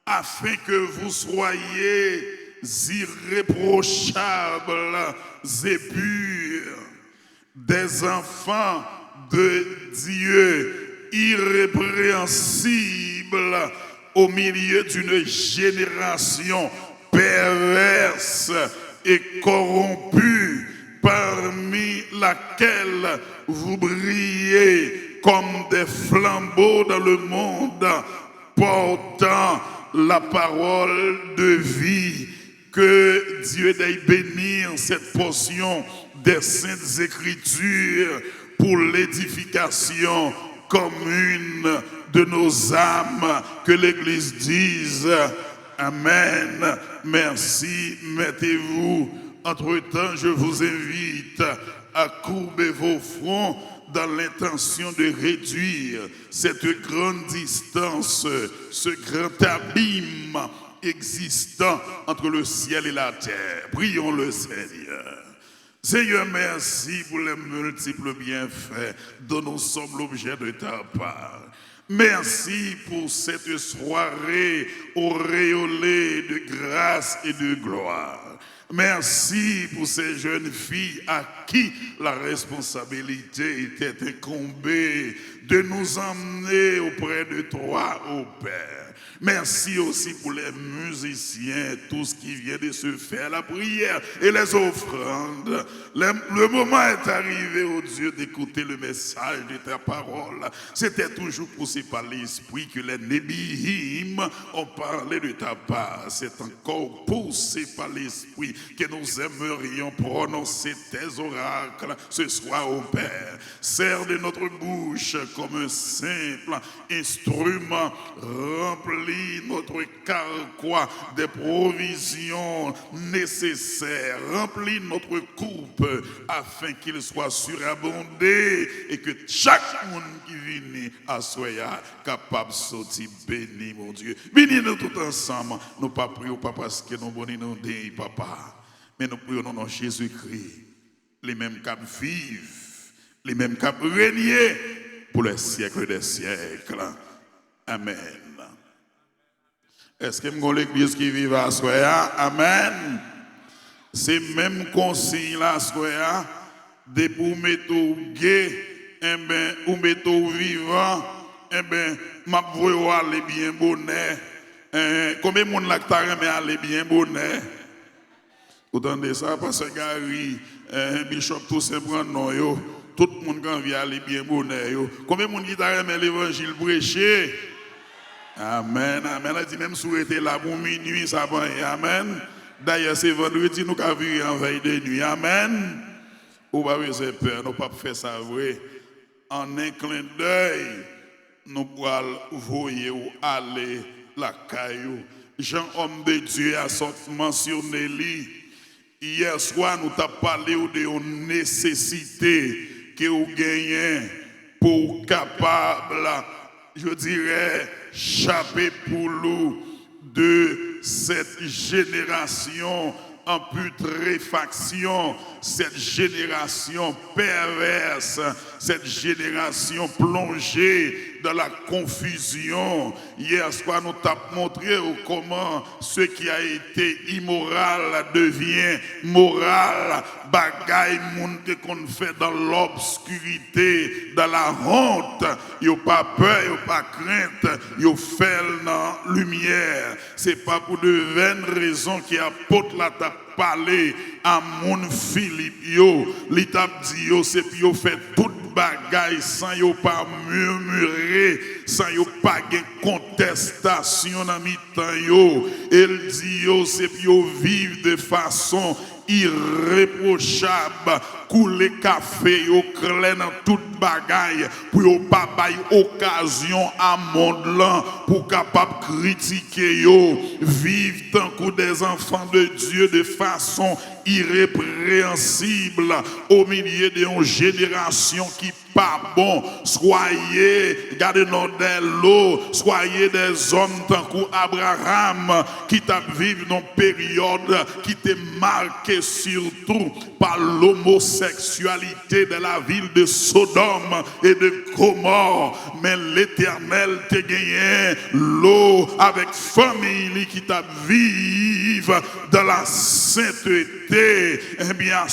afin que vous soyez irréprochables et purs, des enfants de Dieu irrépréhensibles au milieu d'une génération perverse et corrompue, parmi laquelle vous brillez comme des flambeaux dans le monde, portant la parole de vie. Que Dieu ait bénir cette portion des Saintes Écritures pour l'édification commune de nos âmes. Que l'Église dise Amen. Merci. Mettez-vous. Entre-temps, je vous invite à courber vos fronts dans l'intention de réduire cette grande distance, ce grand abîme existant entre le ciel et la terre. Prions le Seigneur. Seigneur, merci pour les multiples bienfaits dont nous sommes l'objet de ta part. Merci pour cette soirée auréolée de grâce et de gloire. Merci pour ces jeunes filles à qui la responsabilité était incombée de nous emmener auprès de toi, ô Père. Merci aussi pour les musiciens, tout ce qui vient de se faire, la prière et les offrandes. Le moment est arrivé, ô Dieu, d'écouter le message de ta parole. C'était toujours poussé par l'Esprit que les Nébihim ont parlé de ta part. C'est encore poussé par l'Esprit que nous aimerions prononcer tes oracles ce soir, ô Père. Sers de notre bouche comme un simple instrument, rempli notre carquois des provisions nécessaires, remplis notre coupe afin qu'il soit surabondé et que chaque monde qui vient à soya capable de sortir béni, mon Dieu. Bénis-nous tout ensemble. Nous ne prions pas parce que nous bonnes des papa, mais nous prions au nom de Jésus-Christ, les mêmes cap vivent, les mêmes cap régner pour les siècles des siècles. Amen. Est-ce que nous l'église qui vit à Soya? Amen. C'est même consigne là, Soya, de pour mettre au gay, ou mettre au vivant, m'a voulu aller bien bonnet. Combien de monde là qui t'a remis aller bien bonnet? Vous entendez ça? Parce que Gary, Bishop, tout ça prend non, tout le monde qui a envie aller bien bonnet. Combien de monde qui t'a remis l'évangile prêché? Amen, amen. Elle dit même si vous étiez là pour minuit, ça va. Amen. D'ailleurs, c'est vendredi, nous avons vu en veille de nuit. Amen. Ou pas besoin de peur, nous ne pouvons pas faire ça vrai. En un clin d'œil, nous pouvons voyer ou aller la caillou. Jean, homme de Dieu, a mentionné lui. Hier soir, nous avons parlé de nécessité que vous gagnez pour capable, je dirais, chapé pour nous de cette génération en putréfaction, cette génération perverse, cette génération plongée dans la confusion. Hier soir, nous t'avons montré comment ce qui a été immoral devient moral. Bagaille monde qu'on fait dans l'obscurité, dans la honte. Yo pas peur, yo pas crainte, yo fait dans la lumière. C'est pas pour de vaines raisons qui apporte la table. Parler à mon Philippe yo, l'étape dit yo, c'est puis yo fait toute bagaille sans yo pas murmurer, sans yo pas de contestation dans mi-temps yo. Elle dit yo, c'est puis yo vivre de façon irréprochable, couler café yo clair dans toute bagaille pour yo pas bail occasion à monde là pour capable critiquer yo, vivre tant que des enfants de Dieu de façon irrépréhensible au milieu d'une génération qui pas bon. Soyez, gardez-nous de l'eau, soyez des hommes tant qu'Abraham qui t'a vécu dans une période qui t'est marquée surtout par l'homosexualité de la ville de Sodome et de Gomorrhe. Mais l'Éternel t'a gagné l'eau avec famille qui t'a vivre dans la sainteté. Eh bien,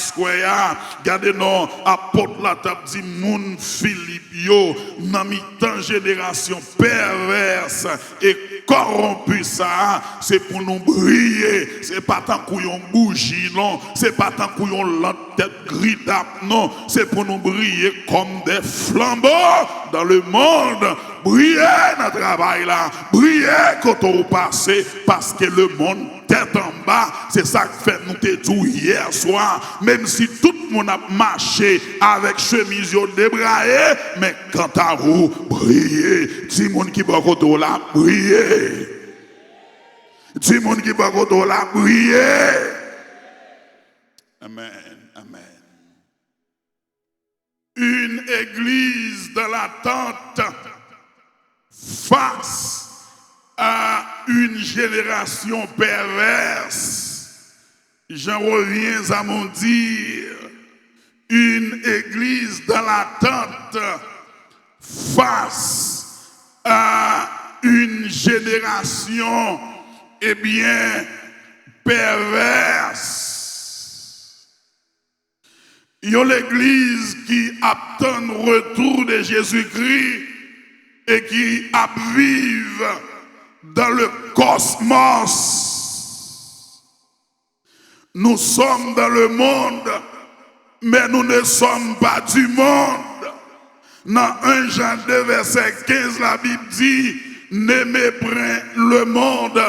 gardez-nous, apôtre la table dit, moun Philippe yo, nan mi-temps génération perverse et corrompue ça, c'est pour nous briller, c'est pas tant qu'on yon bougie, non, c'est pas tant qu'on yon la tête gris d'ap, non, c'est pour nous briller comme des flambeaux dans le monde. Briller dans le travail là, briller quand on passe, parce que le monde tête en bas, c'est ça que fait nous te dire hier soir, même si tout le monde a marché avec chemise débraillée, mais quand à vous briller, si monde qui va côté là briller, si monde qui va côté là briller. Amen, amen. Une église dans l'attente face à une génération perverse. J'en reviens à mon dire, une église dans l'attente face à une génération, eh bien, perverse. Il y a l'église qui attend le retour de Jésus-Christ et qui vive dans le cosmos. Nous sommes dans le monde, mais nous ne sommes pas du monde. Dans 1 Jean 2, verset 15, la Bible dit, n'aimez point le monde,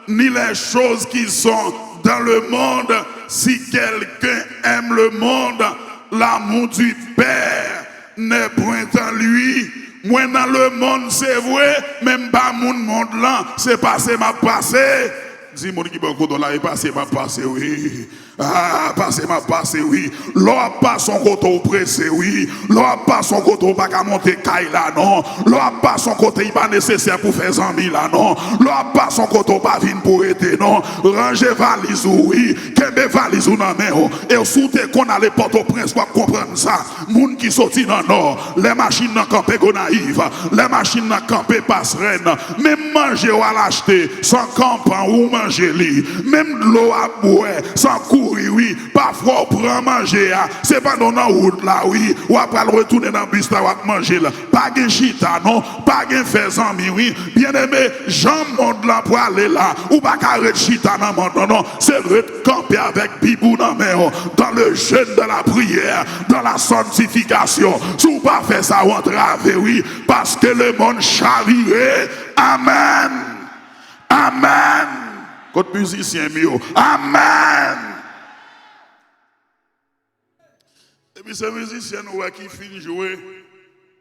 ni les choses qui sont dans le monde. Si quelqu'un aime le monde, l'amour du Père n'est point en lui. Moi dans le monde c'est vrai, même pas mon monde là, c'est passé m'a passé. Dis mon qui beaucoup dans là, passé m'a passé oui. Ah, passé m'a passé oui. L'on pas son côté pressé oui. L'on pas son côté pas qu'à monter caille là non. L'on pas son côté il pas nécessaire pour faire amis là non. L'on pas son côté pas vinn pour être non. Ranger valise oui, kembe valise dans main et soute qu'on a les portes au prince pour comprendre ça. Moun qui sorti dans nord, les machines dans campé Gonaïve, les machines dans campé Passerelle, même manger ou à l'acheter sans campan ou manger li, même l'eau à boire sans courir oui, parfois on prend manger c'est pas dans la route là oui, ou après retourner dans le bus là ou manger là, pas de chita non, pas de faire amis oui, bien aimé, Jean monde là pour aller là, ou pas carré chita dans monde non, c'est camper avec bibou dans main, dans le jeûne de la prière, dans la sanctification, si vous pas faire ça ou entraver oui, parce que le monde chavire. Amen. Amen. Côté musicien mieux. Amen. Et puis ce musicien qui finit jouer,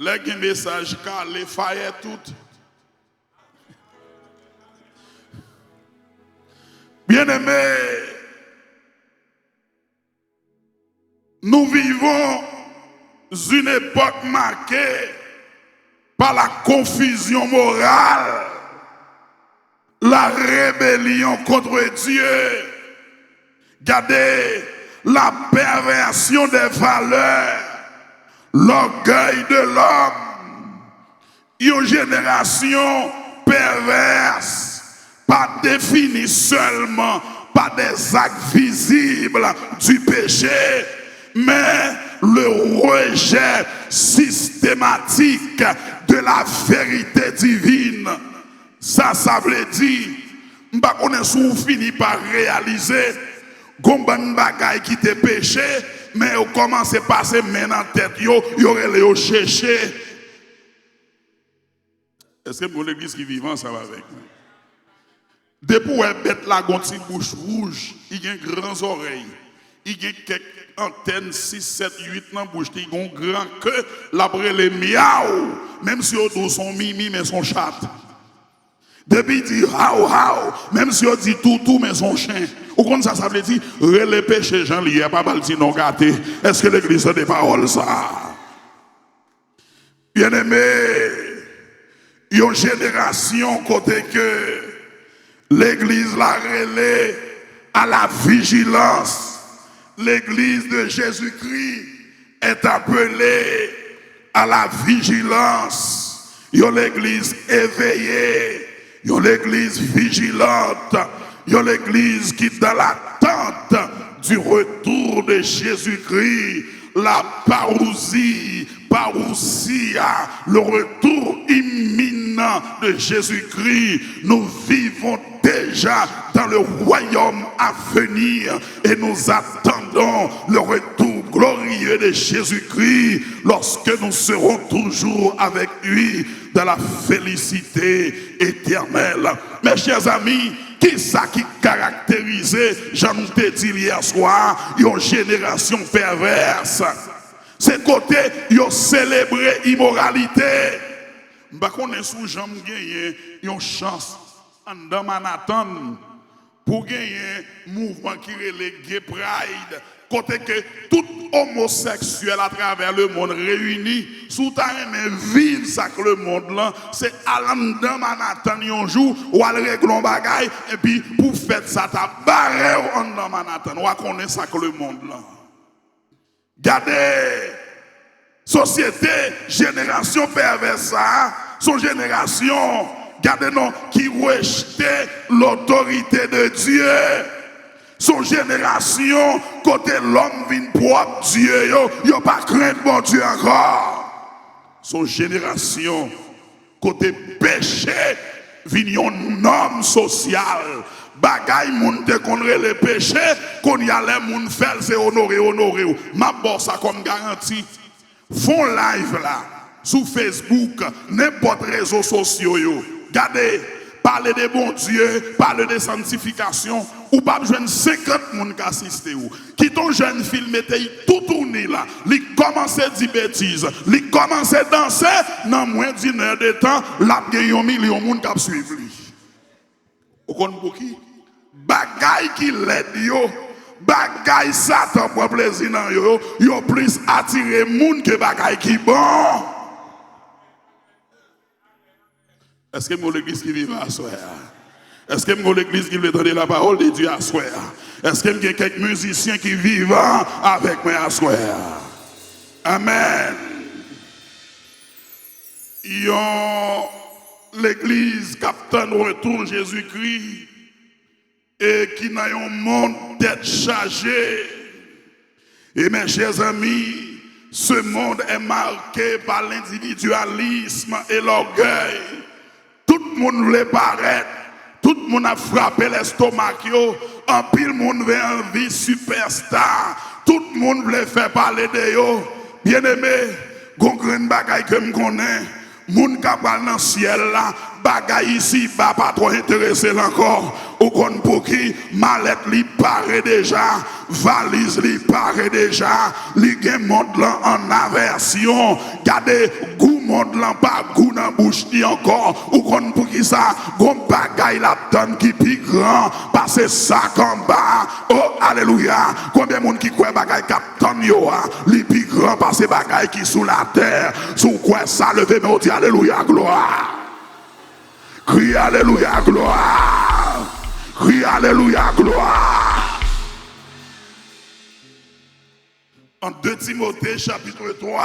les messages calés, failles tout. Bien aimé, nous vivons une époque marquée par la confusion morale, la rébellion contre Dieu. Regardez la perversion des valeurs, l'orgueil de l'homme. Une génération perverse, pas définie seulement par des actes visibles du péché, mais le rejet systématique de la vérité divine. Ça veut dire, m'pa connaît sou fini par réaliser gomban bagay qui te péché, mais on commence à passer main en tête yo aurait les chercher. Est-ce que pour l'église qui vivant ça va avec moi? Depuis où bête la gonti bouche rouge, il a grandes oreilles, il a quelques antennes 6, 7, 8 dans la bouche, il a un grand queue, l'après les miaou, même si on dit son mimi mais son chat. Depuis il dit haou haou, même si on dit tout mais son chien. Ou comme ça veut dire, les péchés, Jean lié, pas mal dit non gâté. Est-ce que l'église a des paroles ça? Bien-aimé, une génération côté que l'église l'a relais à la vigilance. L'église de Jésus-Christ est appelée à la vigilance. Yon l'église éveillée, yon l'église vigilante, yon l'église qui est dans l'attente du retour de Jésus-Christ, la parousie, le retour imminent de Jésus-Christ. Nous vivons déjà dans le royaume à venir et nous attendons le retour glorieux de Jésus-Christ lorsque nous serons toujours avec lui dans la félicité éternelle. Mes chers amis, qui ça qui caractérisait, j'en ai dit hier soir, une génération perverse? C'est côté, ils ont célébré l'immoralité. Je ne sais pas si vous avez une chance dans Manhattan pour gagner un mouvement qui est le Gay Pride. Côté que tout homosexuel à travers le monde réuni, sous ta vivre ça que le monde là, c'est aller dans Manhattan un jour, ou aller régler un bagage, et puis pour faire ça, ta barre dans Manhattan, ou connaître ça que le monde là. Regardez, société, génération perverse, son génération, regardez-nous, qui rejetait l'autorité de Dieu. Son génération, côté l'homme vient propre Dieu, yo pas craindre bon Dieu encore. Son génération, côté péché, vient un homme social. Bagay moun te konre le péché, qu'on y a les moun faire c'est honorer. Ma bosse a comme garantie. Font live là, sur Facebook, n'importe réseaux sociaux yo. Regardez, parlez de bon Dieu, parlez de sanctification, ou pas besoin 50 moun qui assistent ou. Qui ton jeune film était tout tourné là, il commençait à dire bêtises, il commençait à danser, dans moins d'une heure de temps, là il y a 1 million de moun qui suivent lui. Vous connaissez pour qui? Bagay qui l'aide yo, bagay Satan pour plaisir dans yo plus attiré moun que bagay qui bon. Est-ce que mon l'église qui vit à soir? Est-ce que mon l'église qui veut donner la parole de Dieu à soir? Est-ce qu'il y a quelques musiciens qui vivent avec moi à soir? Amen. L'église capte le retour Jésus-Christ et qui n'a un monde tête chargée. Et mes chers amis, ce monde est marqué par l'individualisme et l'orgueil. Tout le monde voulait paraître, tout le monde a frappé l'estomac, en pile le monde veut en vie superstar, tout le monde voulait faire parler de yo. Bien aimé, gon grande bagaille que me connais. Moun ka pral dans ciel là, bagay ici pas trop intéressé encore. Ou kon pour qui mallette li paraît déjà, valise li paraît déjà, li gen monde là en aversion. Gardez goût monde là pas goût dans bouche ni encore. Ou kon pour qui ça, gon bagay la donne qui plus grand, parce ça en bas. Oh alléluia. Combien monde qui croit bagay captain yo li plus grand parce bagay qui sous la terre. Sous quoi ça lever mais on dit alléluia gloire. Crie alléluia gloire. Crie alléluia gloire. En 2 Timothée chapitre 3,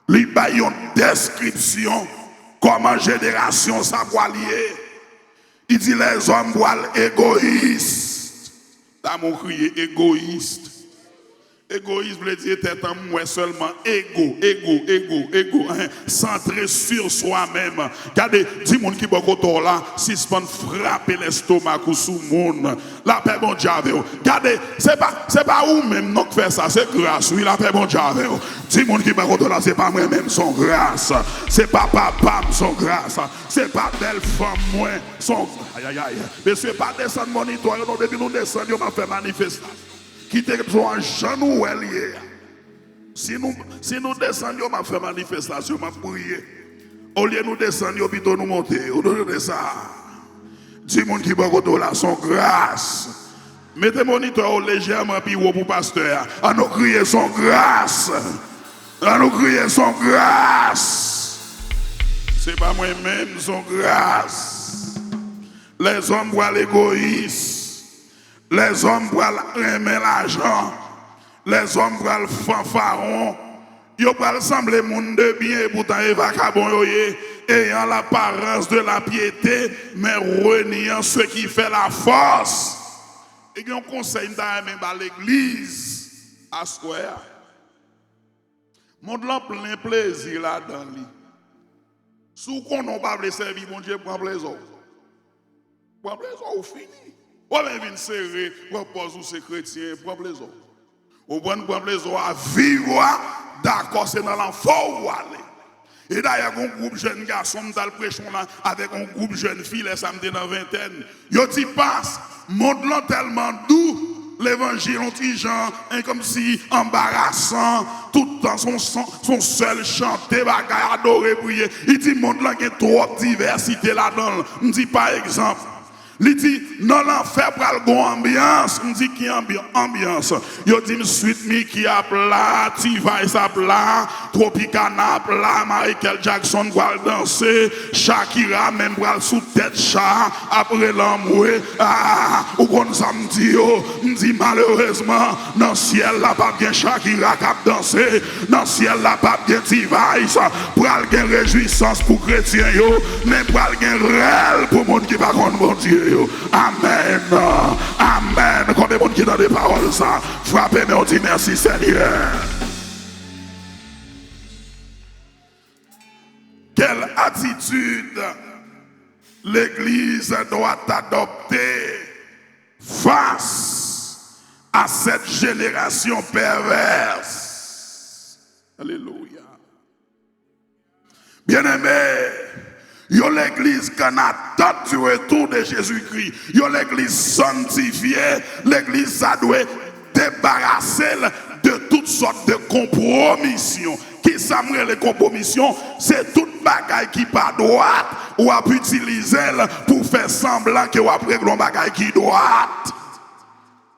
il y a une description comment génération ça va lier. Il dit les hommes voilent égoïstes. T'as mon crié égoïste. Égoïsme veut dire être en moi seulement égo, centré sur soi-même. Regardez, 10 moun qui sont là, si se frapper l'estomac ou sous monde, la paix bon Dieu avec vous. Regardez, c'est pas vous même non qui fait ça, c'est grâce, oui, la paix bon Dieu avec vous. 10 moun qui sont là, c'est pas moi-même son grâce, c'est pas papa son grâce, c'est pas belle femme moi son aïe. Mais c'est pas descendre monitoire, non, depuis nous descendons, on m'a fait manifestation. Qui te besoin genou lié. Si nous descendions, on fait manifestation, on prier. Au lieu de nous descendre, plutôt nous monter. Au lieu de ça, 10 moun qui sont là, son grâce. Mettez moniteur légèrement puis pour pasteur. À nous crier son grâce. On nous crie son grâce. C'est pas moi-même, son grâce. Les hommes voient l'égoïsme. Les hommes voient aimer l'argent. Les hommes voient le fanfaron. Ils vont sembler monde de bien et pourtant ils vont ayant l'apparence de la piété, mais reniant ce qui fait la force. Et on conseille même à l'église à square. Monde là plein plaisir là-dedans. Si on n'a pas servir, mon Dieu, prend plaisir. Prend plaisir ou fini. Ou bien vient serrer, propose ou c'est chrétien, prend plaisir. Ou prend plaisir à vivre, d'accord, c'est dans l'enfant ou aller. Et d'ailleurs, un groupe jeune garçon dans le prêchon là, avec un groupe jeune fille, les samedis dans la vingtaine. Yo t'y passe, monde là tellement doux. L'évangile, on dit genre, comme si embarrassant, tout le temps son seul chanter, bagaille, adorer, prier. Il dit, monde là, il y a trop de diversité là-dedans. On dit par exemple, il dit, non, l'enfer pour le ambiance. On dit qui ambiance. Il dit, suite mi qui a plat, T-Vice a plat, Tropicana a plat, Michael Jackson va danser, Shakira même va sous tête chat, après l'amour. Ah, ou qu'on ça me dit, malheureusement, dans le ciel là, pas bien Shakira qui a dansé, dans le ciel là, pas bien T-Vice, pour aller réjouissance pour chrétiens, mais pour aller réel pour monde qui va contre mon Dieu. Amen. Amen. Combien de monde qui dans des paroles ça? Frappez, mais on dit merci Seigneur. Quelle attitude l'Église doit adopter face à cette génération perverse? Alléluia. Bien-aimés, yo l'église qu'on attend du retour de Jésus-Christ. Yo l'église sanctifiée. L'église ça doit débarrasser de toutes sortes de compromissions. Qui s'amène les compromissions? C'est toute bagaille qui pas droite ou a pu utiliser pour faire semblant que ou après une bagaille qui droite.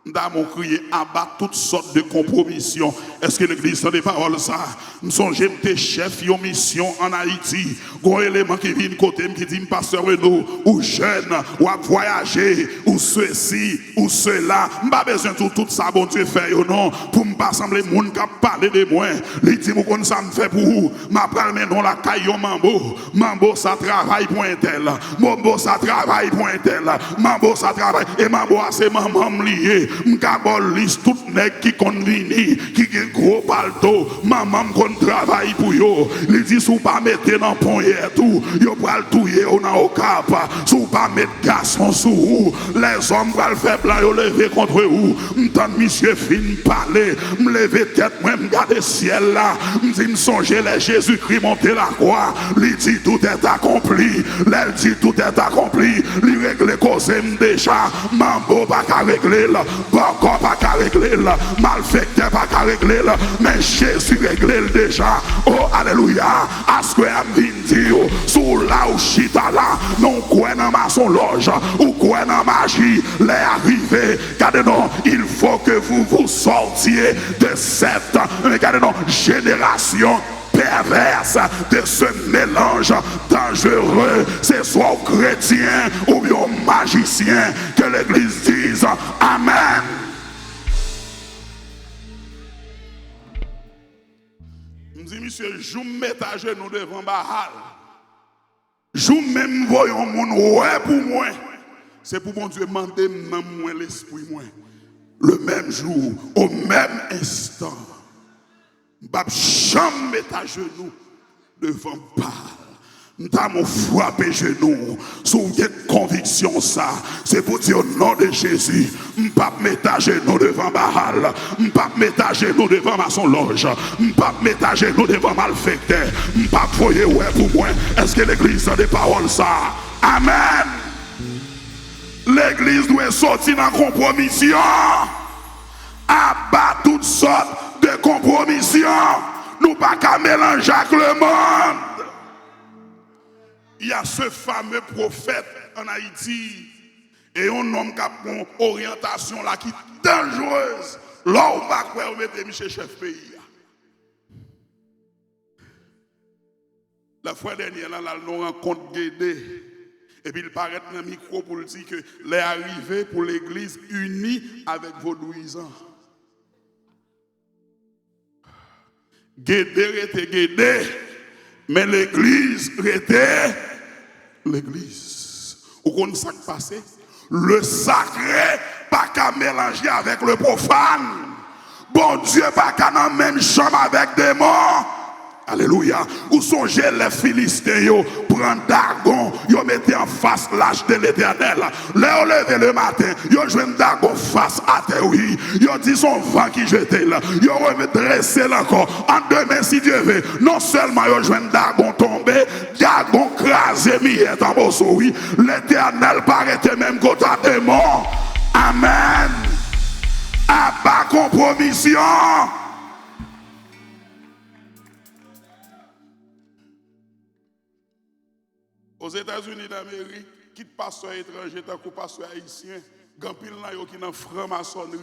Nous avons crié abattre toutes sortes de compromissions. Est-ce que l'église a des paroles ça? Nous sommes des chefs de mission en Haïti. Un élément qui vient de côté qui dit pasteur Renaud, ou jeune, ou à voyager, ou ceci, ou cela. Je n'ai pas besoin de tout ça, bon Dieu fait, non. Pour ne pas sembler monde qui parler de moi. Il dit, moi, ça me fait pour vous. Je parle maintenant la caillou Mambo. Mambo, ça travaille pour un tel. Mambo, ça travaille pour un tel. Mambo, ça travaille. Et Mambo, c'est maman liée. M'kabol liste tout nèg qui convini, qui gen gros palto, maman kon travail pour yo. Li dit sou pas mettre dans pont hier tout, yo pral touyer on a au cap. Sou pas mettre garçon sous ou, les hommes pral faire blanc yo lever contre ou. M'tend monsieur fin parler, m'lever tête moi m'garder ciel là, m'dit m'songer les Jésus-Christ monter la croix. Li dit tout est accompli, l'elle dit tout est accompli. Li règle cause déjà, mambo pas qu'à régler là. Encore pas qu'à régler, malfecteur pas qu'à régler, mais Jésus règle déjà. Oh, alléluia. À ce que je dire, sous là où chita là, non quoi dans ma son loge, ou quoi dans magie, les arrivés. Regardez-nous, il faut que vous vous sortiez de cette, regardez-nous, génération perverse, de ce mélange dangereux. C'est soit chrétien ou bien magicien, que l'église dise Amen. Je dis, monsieur, je me mets à genoux devant Bahal. Je même voyons mon ouais pour moi. C'est pour mon Dieu demander même moi l'esprit moi. Le même jour, au même instant. Je me mets à genoux devant Bahal. Nous frappé genoux. Souviens de conviction ça. C'est pour dire au nom de Jésus. Je ne pas mettre à genoux devant Bahal. Je ne pas mettre à genoux devant maçon loge. Je ne pas mettre à genoux devant malfecteur. Je ne pas foyer ouais pour moi. Est-ce que l'église a des paroles ça? Amen. L'église doit sortir dans la compromission. Abattre toutes sortes de compromissions. Nous pas qu'à mélanger avec le monde. Il y a ce fameux prophète en Haïti et un homme qui a une orientation là qui est dangereuse. Là où on va mettre Michel chef pays. La fois dernière, là, nous rencontre Guédé. Et puis il paraît dans le micro pour dire que les arrivés pour l'église unie avec vaudouisants. Guédé était Guédé, mais l'église était l'église. Vous connaissez ce qui passé? Le sacré pas qu'à mélanger avec le profane. Bon Dieu pas qu'à dans la même chambre avec des morts. Alléluia. Où songez les Philistins, yo prennent Dagon, yo mettez en face l'âge de l'éternel. Là, levé le matin, yo jouent Dagon face à terre, oui. Yo dit son vent qui jetait là. Yo redressé encore. En demain, si Dieu veut, non seulement yo jouent Dagon tombé, Dagon crasé, miette en bosso, oui. L'éternel paraît même côté des morts. Amen. À pas compromission. Aux États-Unis d'Amérique, qui pasteur étranger, tant que pasteur haïtien, gampil là qui dans franc-maçonnerie.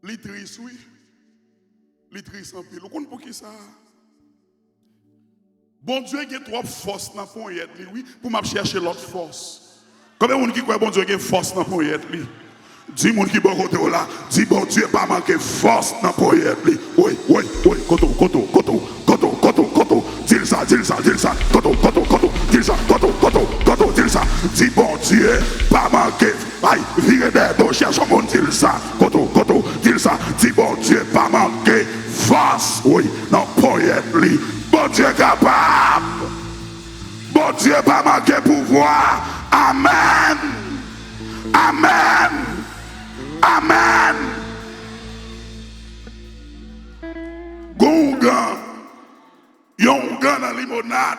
L'itris, oui. L'itris en pile. Vous comprenez pour qui ça? Bon Dieu, il y a trop de force dans le poignet, oui, pour m'a chercher l'autre force. Combien de gens qui croient bon Dieu qui a force dans le poignet, lui? Dis mon qui bon côté là, dis bon Dieu pas manquer force dans le poignet, lui. Oui, oui, oui, koto. Dis ça, koto, dis ça, koto, dis ça. Dis bon Dieu, pas manquer, aïe, virez des dos, cherche un monde, dis ça, koto, dis ça. Dis bon Dieu, pas manquer force, oui, dans le poignet, lui. Bon Dieu capable, bon Dieu pas manquer pouvoir. Amen, amen, amen. Gongan. Yon gars dans limonade,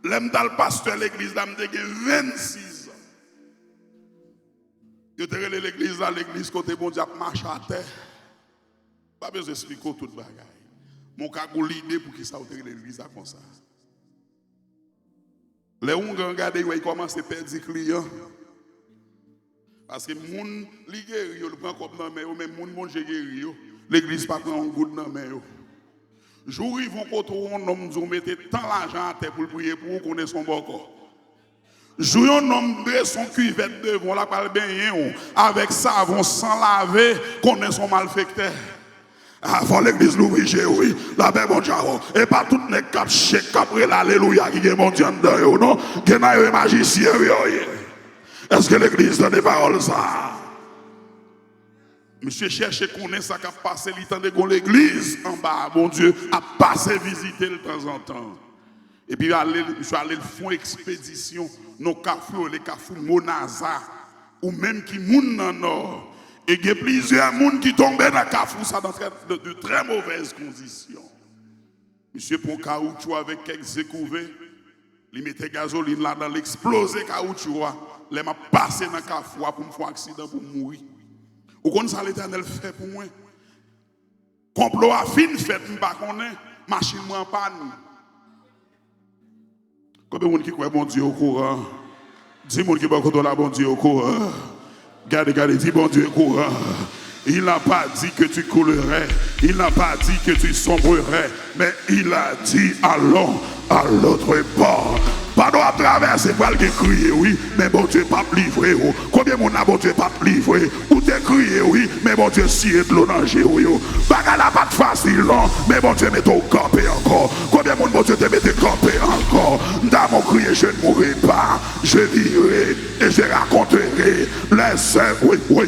l'aime dans le pasteur l'église là, m'te 26 ans. Yo te relé l'église là, l'église côté bon Dieu marche à terre. Pas besoin d'expliquer toute bagaille. Mon cas l'idée pour qui ça ou te relé l'église là comme ça. Les gens regardent ils commencent à perdre des clients. Parce que moun li guéri yo le prend comme dans mais même moun guéri yo, l'église pas prend un goût dans mais yo. Jour ils vont côté un homme nous mettre tant l'argent à terre pour prier pour connaître son bon corps. Jour un homme de son cuvette devant la parle bien avec savon sans laver connaît son malfecteur. Avant l'église l'ouvrier oui, la belle bon Dieu et pas tout les cap chèque après l'alléluia qui est mon Dieu dedans non, qui n'a magicien oui. Est-ce que l'église donne des paroles ça? Monsieur cherche connaître ça qui a passé le temps de l'église en bas, mon Dieu, a passé visiter de temps en temps. Et puis je suis allé faire une expédition, nos cafous, les cafous Monaza, ou même qui moun dans nord. Et il y a plusieurs moun qui tombaient dans le cafou, ça dans de très mauvaises conditions. Monsieur prend caoutchouc avec quelques écouvés, il mettait gasoline là dans l'explosé caoutchouc, il m'a passé dans le cafou pour me faire un accident pour mourir. Ou comme ça l'Éternel fait pour moi. Complot a fin fait, je ne sais pas machine en panne. Combien de gens qui croient bon Dieu au courant? Dis moi qui croient là bon Dieu au courant. Regardez, dis bon Dieu au courant. Il n'a pas dit que tu coulerais, il n'a pas dit que tu sombrerais, mais il a dit allons à l'autre bord. Pardon à traverser pour aller crier, oui, mais bon Dieu pas livré. Combien de monde a bon Dieu pas livré? Ou t'es crié, oui, mais bon Dieu si est de l'eau dans le Bagala pas facile, non, mais bon Dieu met au campé encore. Combien de monde bon Dieu te met campé encore? Dans mon crier, je ne mourrai pas, je vivrai et je raconterai les œuvres, oui,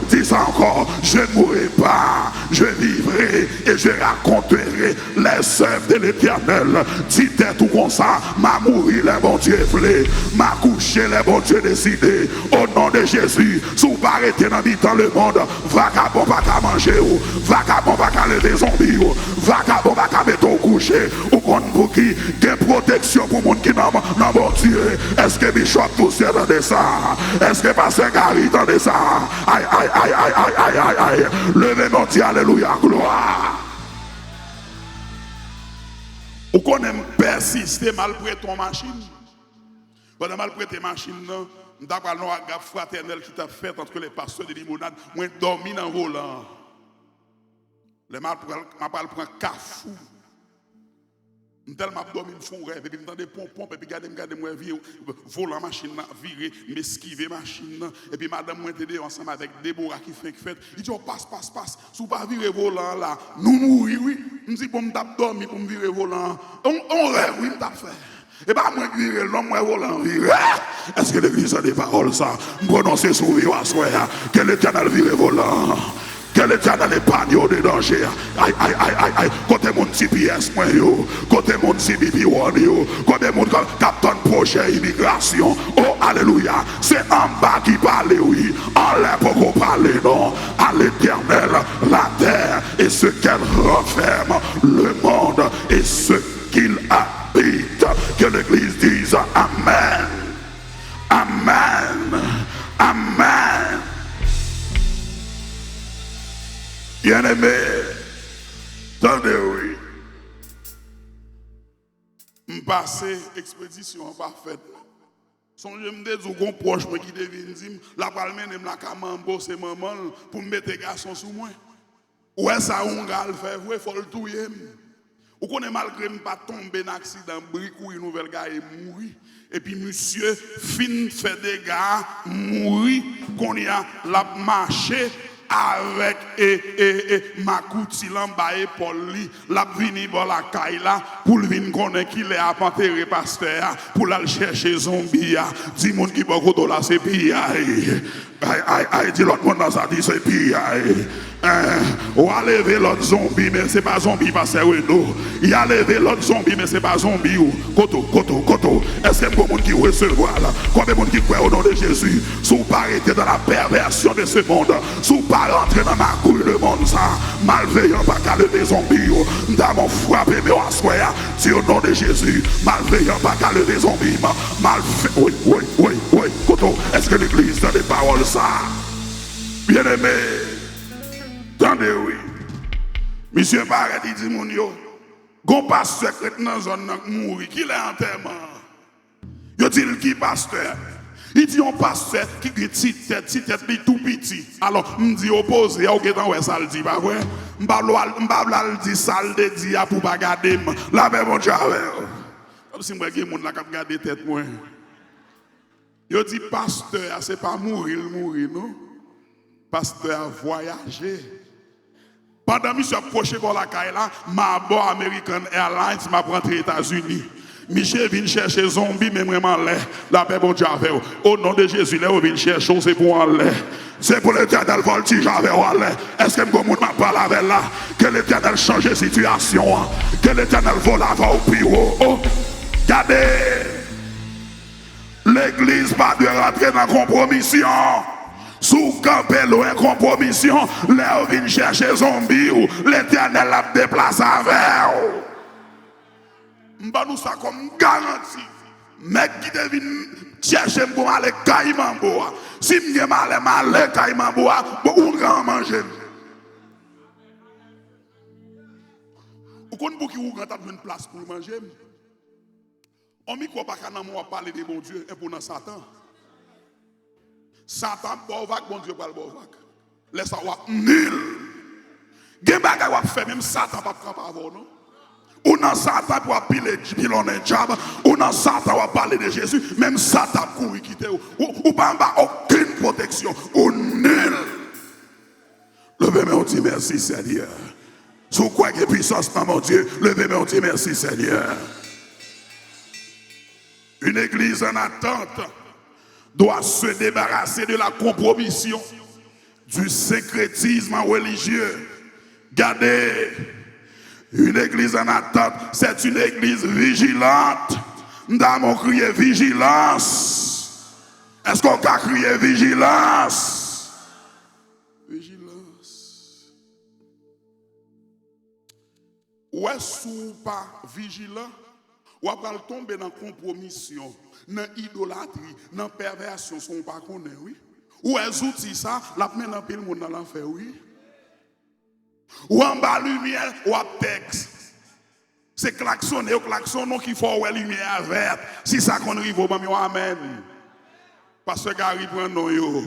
dis ça encore, je ne mourrai pas, je vivrai et je raconterai les œuvres de l'Éternel. Dis-toi tout comme ça. M'a mouru les bon Dieu voulait, m'a couché les bon Dieu décidé. Au nom de Jésus, sous arrêter dans le monde, vagabond va qu'à manger, vagabond va qu'à lever zombie, vagabond va qu'à mettre au coucher, ou qu'on pour qui des protections pour monde qui n'a bon Dieu. Est-ce que Bishop tous entendez ça? Est-ce que Pasteur Gary entendez ça? Aïe. Levez mon Dieu, alléluia, gloire. Ou qu'on aime persister mal prêter ton machine. Pendant mal prêter machine, nous avons un gap fraternel qui t'a fait entre les pasteurs de limonade. Moi, dormi dans le volant. Les mal prend cafou. Tellement dormi me font rêve et puis me des pompons et puis garder moi volant machine virer m'esquiver machine et puis madame moi t'aider ensemble avec Déborah qui fait il dit passe sous pas virer volant là nous mourir oui me dit pour me tape dormi pour me virer volant on rêve oui me tape faire et pas moi virer l'homme moi volant virer est-ce que l'église a des paroles ça prononcer sous vivre à soir que l'Éternel virer volant. Quel est dans les panneaux de danger? Aïe, aïe, aïe, aïe, aïe. Côté mon CPS, moi, yo. Côté mon CBP1, yo. Côté mon captain projet immigration. Oh, alléluia. C'est en bas qui parle, oui. En l'air pour qu'on parle, non. À l'Éternel, la terre et ce qu'elle renferme, le monde et ce qu'il habite. Que l'Église dise Amen. Amen. Amen. Bien-aimé, attendez, oui. M'passé expédition parfaite. Songez me dire qu'on proche moi qui devine dire la palmène me la camambo c'est maman pour me mettre garçon sous moi. Ouais ça on gal faire vrai faut le touyer. Ou connaît malgré me pas tomber dans accident bricou une nouvelle gars et mourir et puis monsieur fin fait des gars mourir qu'on y a la marché avec ma coutilan bae pour lui la vini bon la kaila pour venir connaître qu'il est à enterrer pasteur pour aller chercher zombie dit monde qui beaucoup là c'est pire aïe dit l'autre monde dans ça dit c'est pire on a levé l'autre zombie mais c'est pas zombie pasteur non il a levé l'autre zombie mais c'est pas zombie koto est-ce que beaucoup monde qui recevoir là combien de monde qui croit au nom de Jésus sous pas arrêter dans la perversion de ce monde sous pas rentrer dans ma couille le monde ça malveillant pas qu'à lever zombie dans mon frappé mais on soya si au nom de Jésus malveillant pas qu'à lever zombie oui koto est-ce que l'église a des paroles ça bien aimé attendez oui monsieur Barret il dit mon yo gon pasteur dans la zone mourir qui est enterrement yo dit qui pasteur il dit on pasteur qui a petite tête tout petit alors me dit opposé au que dans ça le dit pas vrai m'pa le dit ça le dit pour pas garder la même mon Dieu comme si moi qui monde là qui garder tête moi yo dit pasteur c'est pas mourir non pasteur a voyagé. Pendant que je suis approché pour la caille là, ma bord American Airlines m'a rentré aux États-Unis. Michel vient chercher zombie, mais vraiment la paix bon Dieu avec vous. Au nom de Jésus, là, vous venez chercher, c'est pour aller. C'est pour l'Éternel voltige avec vous. Est-ce que vous m'a parlé avec là? Que l'Éternel change la situation. Que l'Éternel vole avant au plus haut. Oh, regardez. L'église pas de rentrer dans la compromission. Sous camper loin compromission, là où vient chercher zombie ou l'Éternel a déplacé avec vous. M'ba nous ça comme garantie. Mec qui devine chercher pour aller Caïmambo. Si m'y mal Caïmambo, on va manger. Ou qu'on pour qui ou quand t'as une place pour manger. On m'y croit pas qu'on parler de bon Dieu et pour dans Satan. Satan, bon vague, bon Dieu, pas le bon vague. Laisse ça, nul. Gen bagay wap fait même Satan pas prendre avant non. Ou dans Satan pour piler pilonner diable, ou dans Satan va parler de Jésus, même Satan courir quitter ou pas aucune protection, ou nul. Levez-moi on dit merci Seigneur. Sous quoi que puissance dans mon Dieu, levez-moi on dit merci Seigneur. Une église en attente doit se débarrasser de la compromission, du syncrétisme religieux. Gardez, une église en attente, c'est une église vigilante. Nous avons crié vigilance. Est-ce qu'on a crié vigilance? Vigilance. Ou est-ce ou pas vigilant? Ou après tomber dans la compromission, dans l'idolâtrie, dans la perversion, son pas connaît, oui. Ou est-ce outils ça, la mène dans le monde dans l'enfer, oui. Ou en bas lumière, ou à texte. C'est klaxonner, ou klaxonner qui faut la lumière verte. Si ça qu'on arrive au moment, amen. Parce que Gary prend non yo.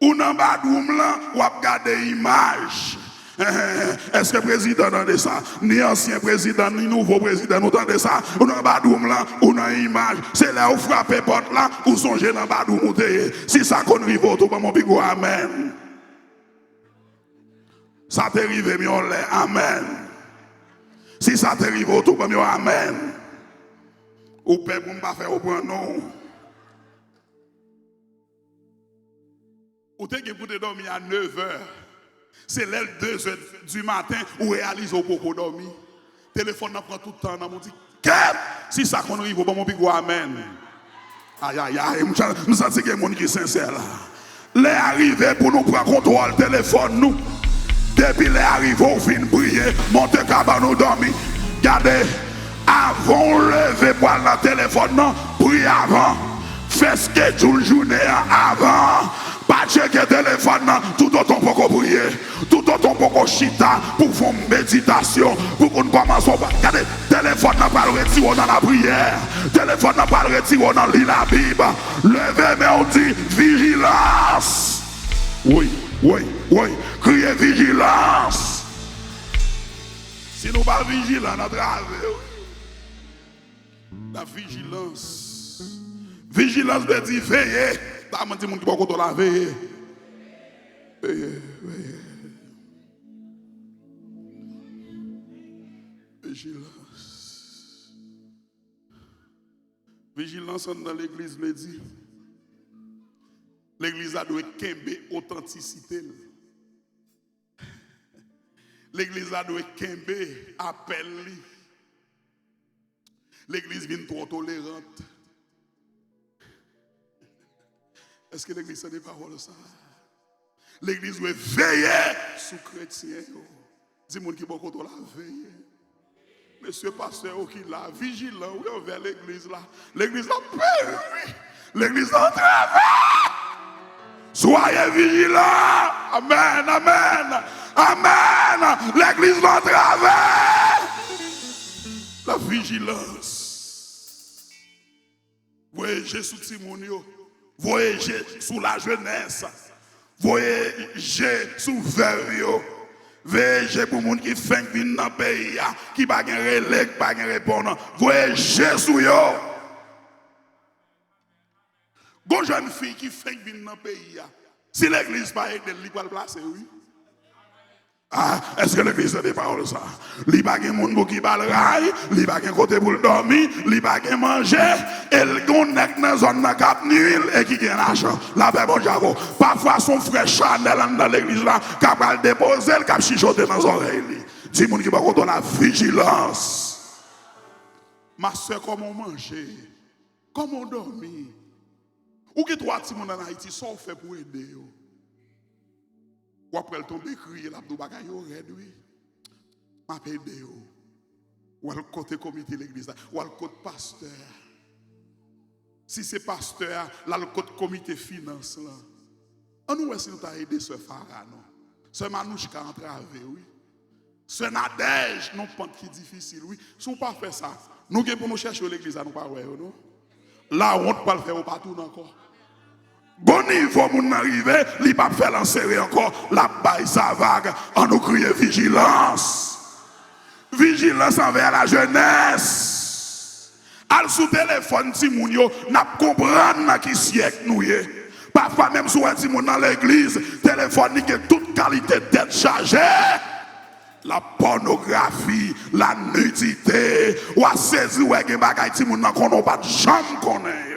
Ou nan badoum là, ou ap gade image. Est-ce que le président entend ça? Ni ancien président, ni nouveau président, nous entendez ça? Ou nan badoum là, ou nan image. C'est là où frappe porte là, ou songe nan badoum ou teye. Si ça qu'on rive tout, mon bigo, amen. Ça t'arrive, mais on l'est, amen. Si ça t'arrive autour, ben amen. Ou peut pour pas faire au point non. Ou t'es pour te dormir à 9h. C'est l'aile 2h du matin ou réalise au pour dormir. Téléphone n'a prend tout le temps dans mon dit. Si ça qu'on arrive au bon bigo amen. Aïe aïe aïe, nous sentons qu'il y a des gens qui sont sincères là. Les arrivés pour nous prendre contrôle téléphone nous. Depuis les arrivés, on vient prier, monter cabane nous dormir. Regardez, avant lever pour le téléphone, non, prier avant. Fais schedule journée avant. Pas checker téléphone, non, tout autant pour prier. Tout autant pour chita, pour faire une méditation, pour qu'on commence à regardez, téléphone n'a pas le retirer dans la prière. Téléphone n'a pas le retirer dans la Bible. Levez, mais on dit vigilance. Oui. Criez vigilance. Si nous ne sommes pas vigilants, notre la vigilance. Vigilance veut dire veiller. T'as menti mon qui va contre la veiller. Veiller. Vigilance. Vigilance dans l'église le dit. L'église a dû kembe authenticité. L'église a dû kembe appel. L'église vient trop tolérante. Est-ce que l'église a des paroles ça? L'église doit veiller sous chrétien. Dis-moi qui va contre la veille. Monsieur pasteur qui là, vigilant, oui, vers l'église là. L'église là, oui. L'église là, travaille. Soyez vigilants. Amen, amen, amen. L'église va travailler. La vigilance. Voyagez sous Timonio. Voyagez sous la jeunesse. Voyagez sous Verio. Voyagez pour les gens qui font venir dans le pays. Qui ne pas relais, qui ne pas répondre. Voyagez sous eux. Bon jeune fille qui fait venir dans le pays, si l'église pas aide, elle va le placer, oui. Ah, est-ce que l'église a des paroles ça? Il n'y a pas de monde qui va le rail, il n'y a pas de côté pour dormir, il n'y a pas de manger, elle connecte dans la zone de cap nuit et qui gagne l'argent. La paix, bon Javo. Parfois, son frère Chanel dans l'église là, qui va le déposer, qui va chichoter dans les oreilles. Dis-moi qui va contre la vigilance. Ma soeur, comment manger? Comment dormir? Ou que toi, Timon en Haïti, ça fait pour aider. Ou après, elle tombe crier, l'abdou bagay yo red, oui. Ma paye aider. Ou elle côté comité l'église, ou elle côté pasteur. Si c'est pasteur, là, le côté comité finance, là. On nous, si nous t'as aidé ce Farah, non. Ce Manouchka entravé, oui. Ce Nadège, non, pente qui est difficile, oui. Si on pas fait ça, nous, pour nous chercher l'église, nous pas, ouais, non. Là, on ne peut pas le faire partout encore. Bon niveau, mon arrivé, il ne peut pas faire l'enserrer encore. La baille, sa vague, on nous crie vigilance. Vigilance envers la jeunesse. Al sous téléphone, si moun yo, n'a pas comprendre qui siècle nous y. Parfois, même si on moun dans l'église, téléphone, qui est toute qualité d'être chargée. La pornographie, la nudité, ou à saisir, ou à gen bagay, si moun nan konon pas de jambe konnen.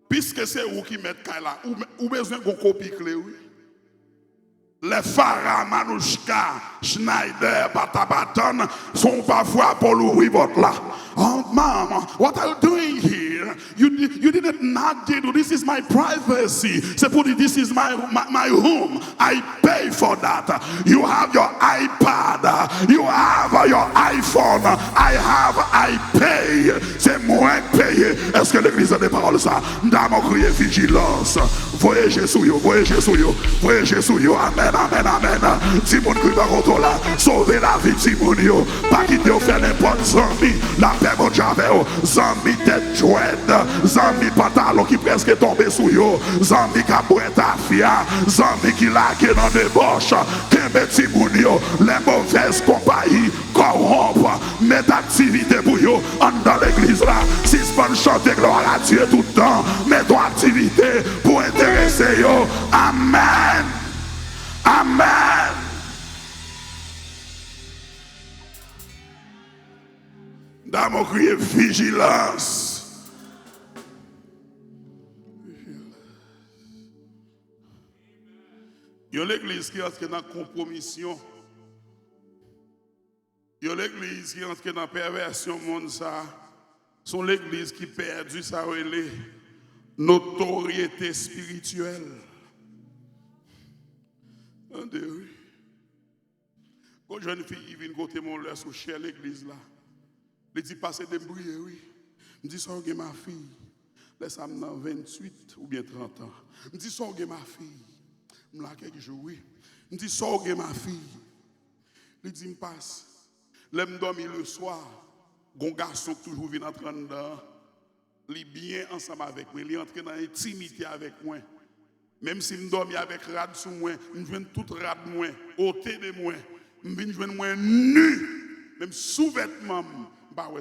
Puisque c'est vous qui mettez là, ou besoin qu'on copie clé, oui. Les Farah, Manouchka, Schneider, Patabaton sont parfois pour l'ouvrir votre là. Oh, mama, what are you doing here? You didn't knock it. This is my privacy. Say, put it, this is my home. I pay for that. You have your iPad. You have your iPhone. I pay. C'est moi payé. Est-ce que l'église a des paroles ça? Dame crier vigilance. Voyagez sous yo, voyagez sous yo, voyagez sous yo. Amen, amen, amen. Si mon cri va contre là, sauvez la vie de Simon yo. Pas quitter ou faire n'importe zombie. La paix paix mon Dieu, Zambi tête chouette, Zambi pantalon qui presque tombé sous yo, Zambi cabouette à fia, Zambi qui laque dans des boches, Kembe Timounio, les mauvaises compagnies, corrompent, mettre activité pour yo, dans l'église là, si c'est pas chanter gloire à Dieu tout le temps, mets ton activité pour intéresser yo. Amen. Amen. Dans mon crier vigilance. Il y a l'église qui entre dans la compromission. Il y a l'église qui entre dans la perversion monde ça. C'est l'église qui perdu sa notoriété spirituelle. Quand une jeune fille vient côté mon leur sous cher l'église là. Elle dit passer des bruits, oui. Je dis ça ma fille. Laisse-moi 28 ou bien 30 ans. Je dis ça ma fille. Je l'ai quelques jours, oui. Je dis ça ma fille. Il dit me passe. L'aime dormir le soir. Gon garçon toujours vient entrer dedans. Il bien ensemble avec moi, il entre dans l'intimité avec moi. Même si je dormir avec rad sous moi, je viens tout rad moi, ôté de moi. Je viens moi nu, même sous-vêtements,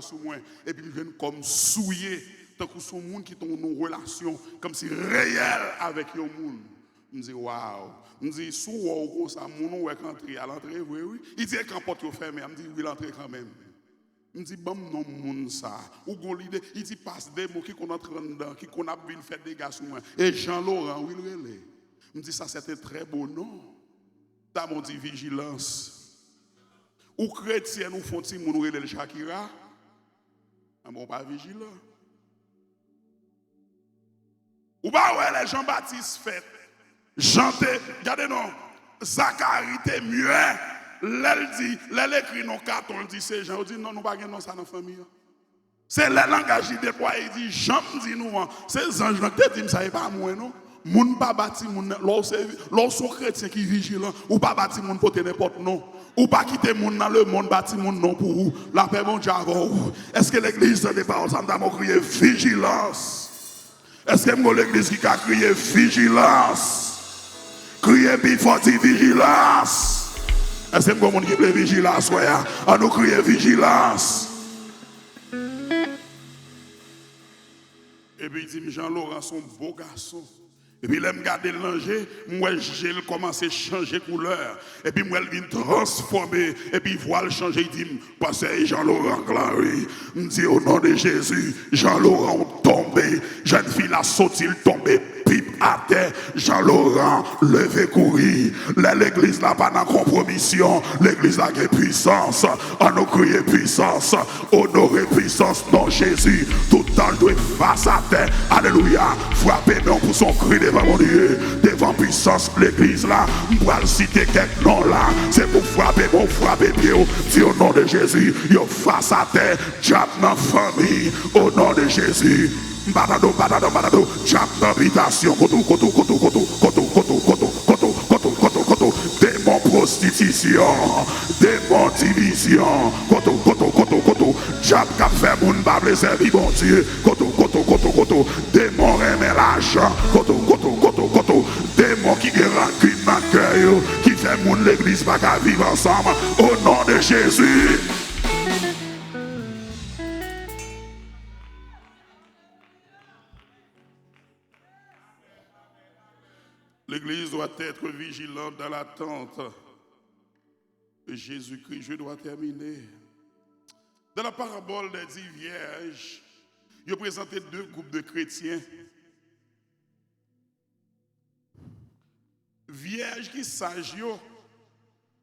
sous moi. Et puis je viens comme souillé, tant que son monde qui ont une relation comme si réel avec le monde. Je me dis waouh, je me dis sous comme ça, mon nom est entré à l'entrée, oui, oui. Il dit qu'en porte fermé, je me dis oui, l'entrée quand même. Je me dis bon non monde ça. Ou gon l'idée, il dit passe des mots qui qu'on entre dedans, qui qu'on a bien fait des gars sur moi. Et Jean-Laurent, oui le relais. Je me dis ça c'est un très beau nom. T'as mon dit vigilance. Ou chrétien nous font ti moun relè le Shakira. Bon pas vigilant. Ou pas ouais les Jean-Baptiste fait. Jean-Té, regardez non. Zacharie t'es mieux. L'elle dit, l'elle écrit non carton, elle dit c'est Jean. On dit non, nous pas non ça dans la famille. C'est le langage déployé, il dit Jean dit nous, c'est anges qui dit ça n'est pas moi non. Moun pas bâti moun lorsqu'on chrétien qui vigilant ou pas bâti moun pour n'importe non. Ou pas quitter moun dans le monde bâti moun non pour vous. La paix mon Dieu avant. Est-ce que l'église n'est pas ensemble à crier vigilance? Est-ce que l'église qui a crié vigilance? Crier before vigilance. Est-ce que vous avez qui vigilance? On nous crie vigilance. Et puis il dit, Jean-Laurent, son beau garçon. Et puis il me garder l'ange, moi j'ai commencé à changer couleur. Et puis moi il vient transformer. Et puis il voit le changer, il dit, passez Jean-Laurent Clary. Il me dit au nom de Jésus, Jean-Laurent tombé. Jeune fille a sauté, il tombé. Pipe à terre, Jean-Laurent, levé courir. L'église n'a pas de compromission. L'église a une puissance. On nous crie puissance. Honorer puissance dans Jésus. Tout le temps, doit face à terre. Alléluia. Frappez non pour son cri devant mon Dieu. Devant puissance, l'église là. On va citer quelques noms là. C'est pour frapper, bon, frapper bien. Si au nom de Jésus, yo face à terre. Diable dans famille. Au nom de Jésus. Badado, chap d'habitation, démon prostitution, démon division, chap qui fait moun bable servi bon Dieu, démon remet l'argent, démon qui rancune dans le cœur, qui fait moun l'église pas qu'à vivre ensemble, au nom de Jésus. L'Église doit être vigilante dans l'attente de Jésus-Christ. Je dois terminer. Dans la parabole des 10 vierges, il a présenté 2 groupes de chrétiens. Vierges qui sages,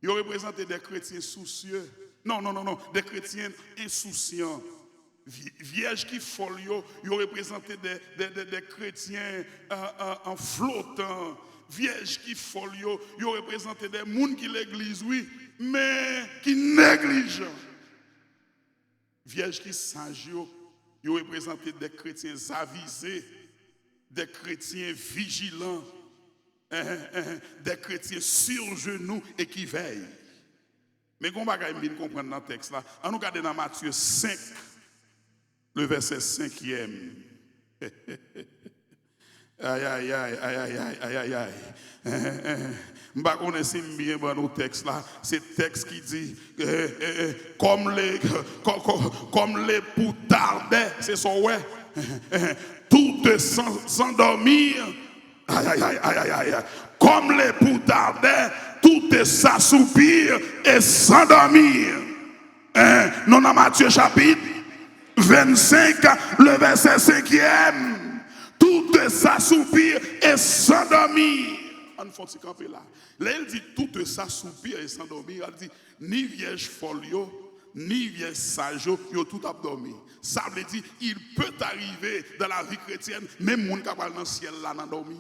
ils ont représenté des chrétiens soucieux. Non, des chrétiens insouciants. Vierges qui folles, ils ont représenté des chrétiens en flottant. Vierges qui folles, ils ont représenté des gens qui l'église, oui, mais qui négligent. Vierges qui sages, ils ont représenté des chrétiens avisés, des chrétiens vigilants, des chrétiens sur genoux et qui veillent. Mais qu'on va bien comprendre dans le texte là. On nous regarde dans Matthieu 5. le verset 5e. Aïe, aïe, aïe, aïe, aïe, aïe, aïe, aïe. Je ne connais pas bien dans texte là. C'est le texte qui dit comme les poutardaient, c'est son ouais. Tout s'endormir. Aïe, aïe, aïe, aïe, aïe, aïe. Comme les poutardaient, tout s'assoupir et s'endormir. Non, dans Matthieu chapitre 25, le verset 5e. Tout s'assoupir et s'endormir. On faut s'y camper là. Là, il dit tout s'assoupir et s'endormir. Il dit ni vierge folio, ni vierge sage, yo tout abdormi. Ça veut dire il peut arriver dans la vie chrétienne, même moun qui va dans le ciel là, dans dormi.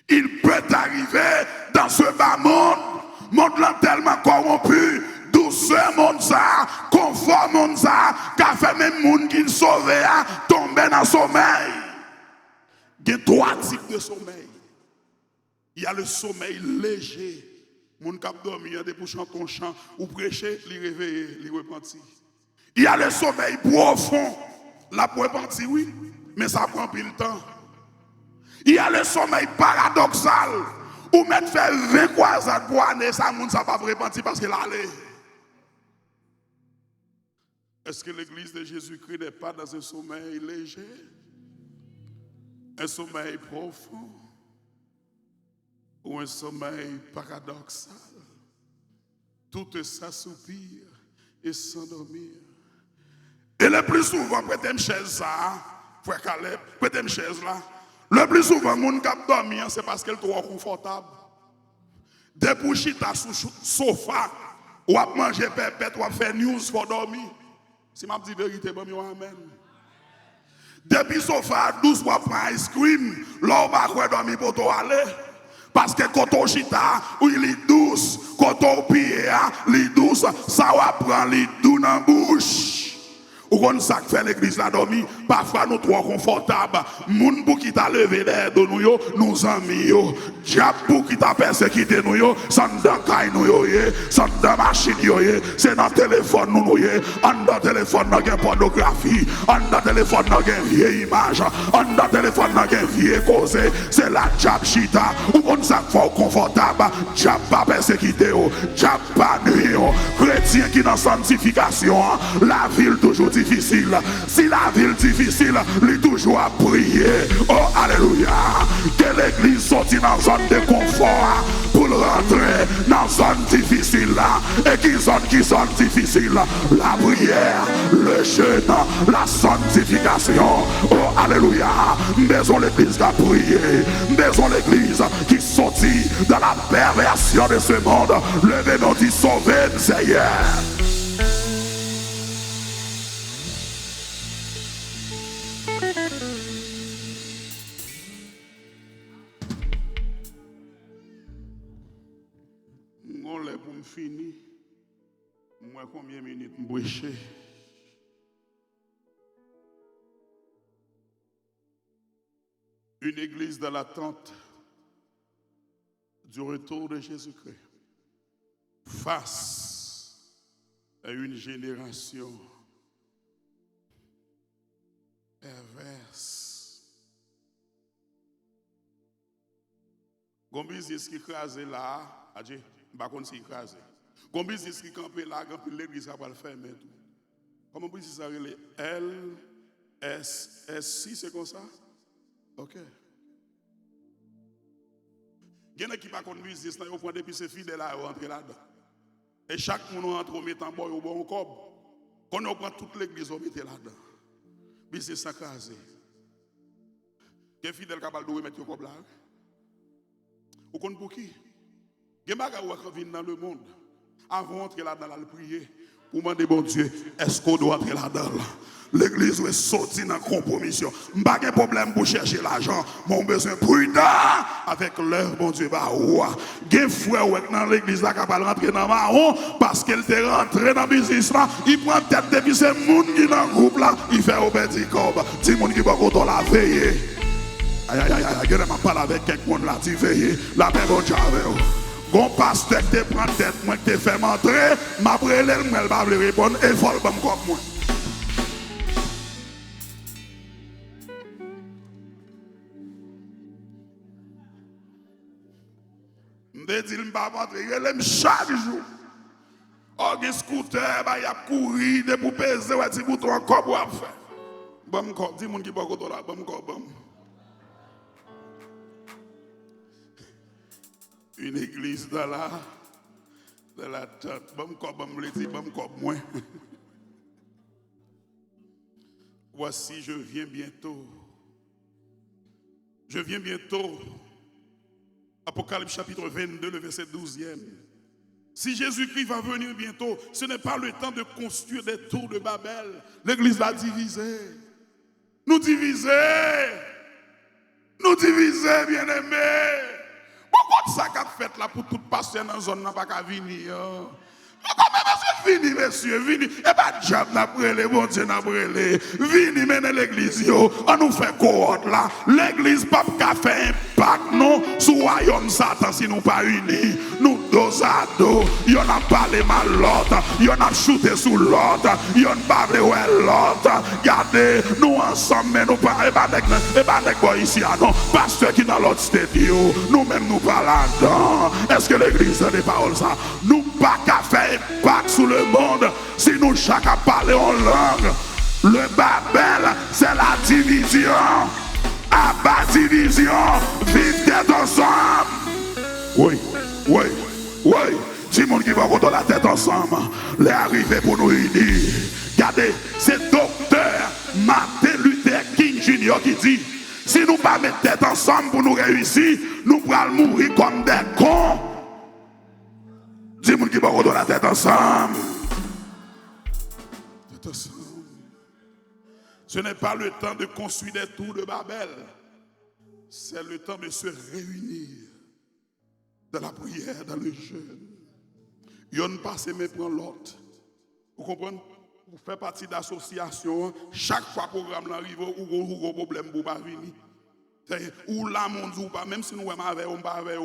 Il peut arriver dans ce bas monde là tellement corrompu. Douceur monde ça, confort monde ça, qu'a fait même monde qui sauvé à tomber dans le sommeil. Il y a trois types de sommeil. Il y a le sommeil léger. Monde qui a dormi, il y a des bouchons ton chant ou prêcher, les réveiller, les repentir. Il y a le sommeil profond. La pour repentir, oui, mais ça prend plus le temps. Il y a le sommeil paradoxal. Ou mettre faire 20 croisades pour année, ça ne va pas repentir parce qu'il allait. Est-ce que l'église de Jésus-Christ n'est pas dans un sommeil léger? Un sommeil profond? Ou un sommeil paradoxal? Tout s'assoupir et s'endormir. Et le plus souvent, prêtez une chaise ça, frère Caleb, prêtez une chaise là. Le plus souvent, les gens qui dorment, c'est parce qu'elle est trop confortable. Depuis chita sous sofa, ou à manger pépette, ou à faire news pour dormir. Si je dis la vérité, je dis amen. Depuis sofa, 12 fois prendre ice cream, là, on va dormir pour aller. Parce que quand on chita, il est douce. Quand on pille, il est douce. Ça va prendre les doux dans la bouche. Ou qu'on ça fait l'église la dormir, parfois nous trop confortable. Moun pour qui t'a levé l'air de nous, nous amis yo. Diable pour qui t'a persécuté nous yo, sans dans caille nous yo, sans dans machine yo, c'est dans téléphone nous yo. En dans téléphone nous gain pornographie, en dans téléphone nous gain vieille image, en dans téléphone nous gain vieille cause. C'est la diable chita. Ou qu'on ça fait confortable, diable pas persécuté yo, diable pas nuit yo. Chrétien qui dans sanctification, la ville toujours difficile. Si la ville difficile, lui toujours à prier. Oh, alléluia. Que l'église sortit dans une zone de confort pour rentrer dans une zone difficile. Et qui zone difficile? La prière, le jeûne, la sanctification. Oh, alléluia. Maison l'église qui a prié. Maison l'église qui sortit dans la perversion de ce monde. Levez-nous dit sauver, Seigneur. Fini, moi combien de minutes m'boucher? Une église dans l'attente du retour de Jésus-Christ face à une génération perverse. Gon business qui crase là, adje, pas contre si crase. Gon business qui campe là, quand l'église va le faire mais tout. Comment vous dites ça les LSSI c'est comme ça? OK. Il y en a qui pas contre business là, ils prend depuis ces fidèles là rentrer là-dedans. Et chaque monde entre met en boy au bon cob. Quand on prend toute l'église on met là-dedans. Business ça crase. Quel fidèle capable de remettre au cob là? Ou qu'on pour qui? Gen bagay ou vient dans le monde. Avant d'entrer là-dedans, le prier pour demander bon Dieu, est-ce qu'on doit entrer là-dedans? L'église est sortie dans la compromission. Pas de problème pour chercher l'argent. Mon besoin prudent avec leur bon Dieu. Bah ouais. Gen frère dans l'église là qui va rentrer dans marron parce qu'elle est rentrée dans le business là. Il prend tête depuis ce monde qui est dans le groupe là. Il fait au petit cob. Ti monde qui va content la veiller. Aïe aïe aïe aïe. Je ne parle avec quelqu'un là. Tu veille. La paix bon Dieu avec vous. Gon pasteur qui te prend tête, moi qui te fait m'entrer, m'a brûlé, moi elle va répondre, et vol comme moi. Je dis, je ne vais pas rentrer, je l'aime chaque jour. Oh, il y a un scooter, il y a courir, des pour peser, il y a des boutons encore pour faire. Bon, dis-moi qui va là, bon. Une église dans la tente. Bon, me dit, bon, moins. Voici, je viens bientôt. Je viens bientôt. Apocalypse chapitre 22, le verset 12e. Si Jésus-Christ va venir bientôt, ce n'est pas le temps de construire des tours de Babel. L'église va diviser. Nous diviser, bien-aimés. Pourquoi ça qu'a fait là pour tout passer dans la zone n'a pas qu'à venir? Vini, messieurs, vini. Et pas de diable n'a brûlé, bon Dieu n'a brûlé. Vini, mener l'église, yo. On nous fait cohorte là. L'église, pas qu'à faire impact, non. Sous royaume Satan, si nous pas unis. Nous dos à dos. Y'en a parlé mal l'autre. Y'en a shooté sous l'autre. Y'en a parlé ouais l'autre. Regardez, nous ensemble, mais nous pas. Et pas avec quoi ici, non. Pasteur qui dans l'autre studio. Nous-mêmes, nous pas là-dedans. Est-ce que l'église a des paroles ça? Nous pas qu'à faire impact sous le monde si nous chacun parler en langue. Le Babel, c'est la division. À bas division, vivez ensemble. Oui. Si le monde qui va contre la tête ensemble, les arrivés pour nous unir. Regardez, c'est docteur Martin Luther King Jr. qui dit, si nous ne pas mettre tête ensemble pour nous réussir, nous pourrons mourir comme des cons. Dis-moi qui va redonner la tête ensemble. Tête ensemble. Ce n'est pas le temps de construire des tours de Babel. C'est le temps de se réunir dans la prière, dans le jeûne. Y'en passe mais prend l'autre. Vous comprenez? Vous faites partie d'association. Chaque fois que le programme arrive, ou problème pour pas venir. Ou là, mon Dieu, même si nous sommes avec, on va avec,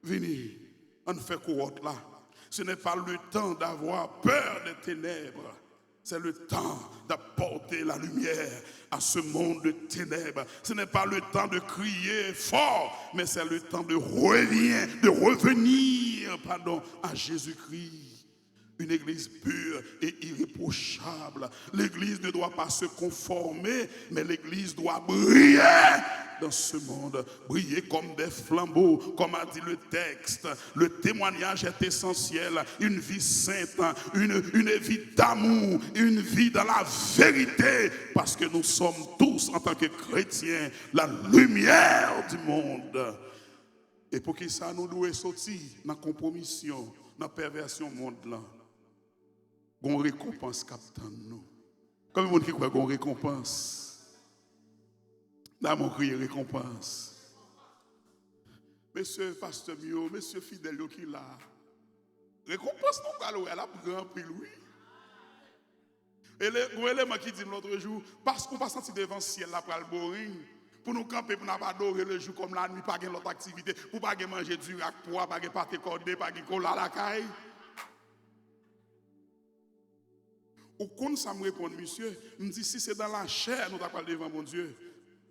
venir. On fait cohorte là. Ce n'est pas le temps d'avoir peur des ténèbres. C'est le temps d'apporter la lumière à ce monde de ténèbres. Ce n'est pas le temps de crier fort, mais c'est le temps de revenir à Jésus-Christ. Une église pure et irréprochable. L'église ne doit pas se conformer, mais l'église doit briller dans ce monde. Briller comme des flambeaux, comme a dit le texte. Le témoignage est essentiel. Une vie sainte, une vie d'amour, une vie dans la vérité. Parce que nous sommes tous, en tant que chrétiens, la lumière du monde. Et pour que ça nous doit sortir dans la compromission, dans la perversion monde là. Qu'on récompense captain nous. Comme le monde qui croit qu'on récompense. Là, mon cri récompense. Monsieur pasteur Mio, monsieur fidèle qui là. Récompense nous elle a grand prix oui. Et l'élément qui dit l'autre jour, parce qu'on va sentir devant le ciel là pour le boring. Pour nous camper, pour ne pas adorer le jour comme la nuit, pas de l'autre activité, pour ne pas manger du rac poids, pas de pâté cordé, pas de cola à la caille. Ou quand ça me répond, monsieur, me dit si c'est dans la chair, nous t'appelons devant mon Dieu,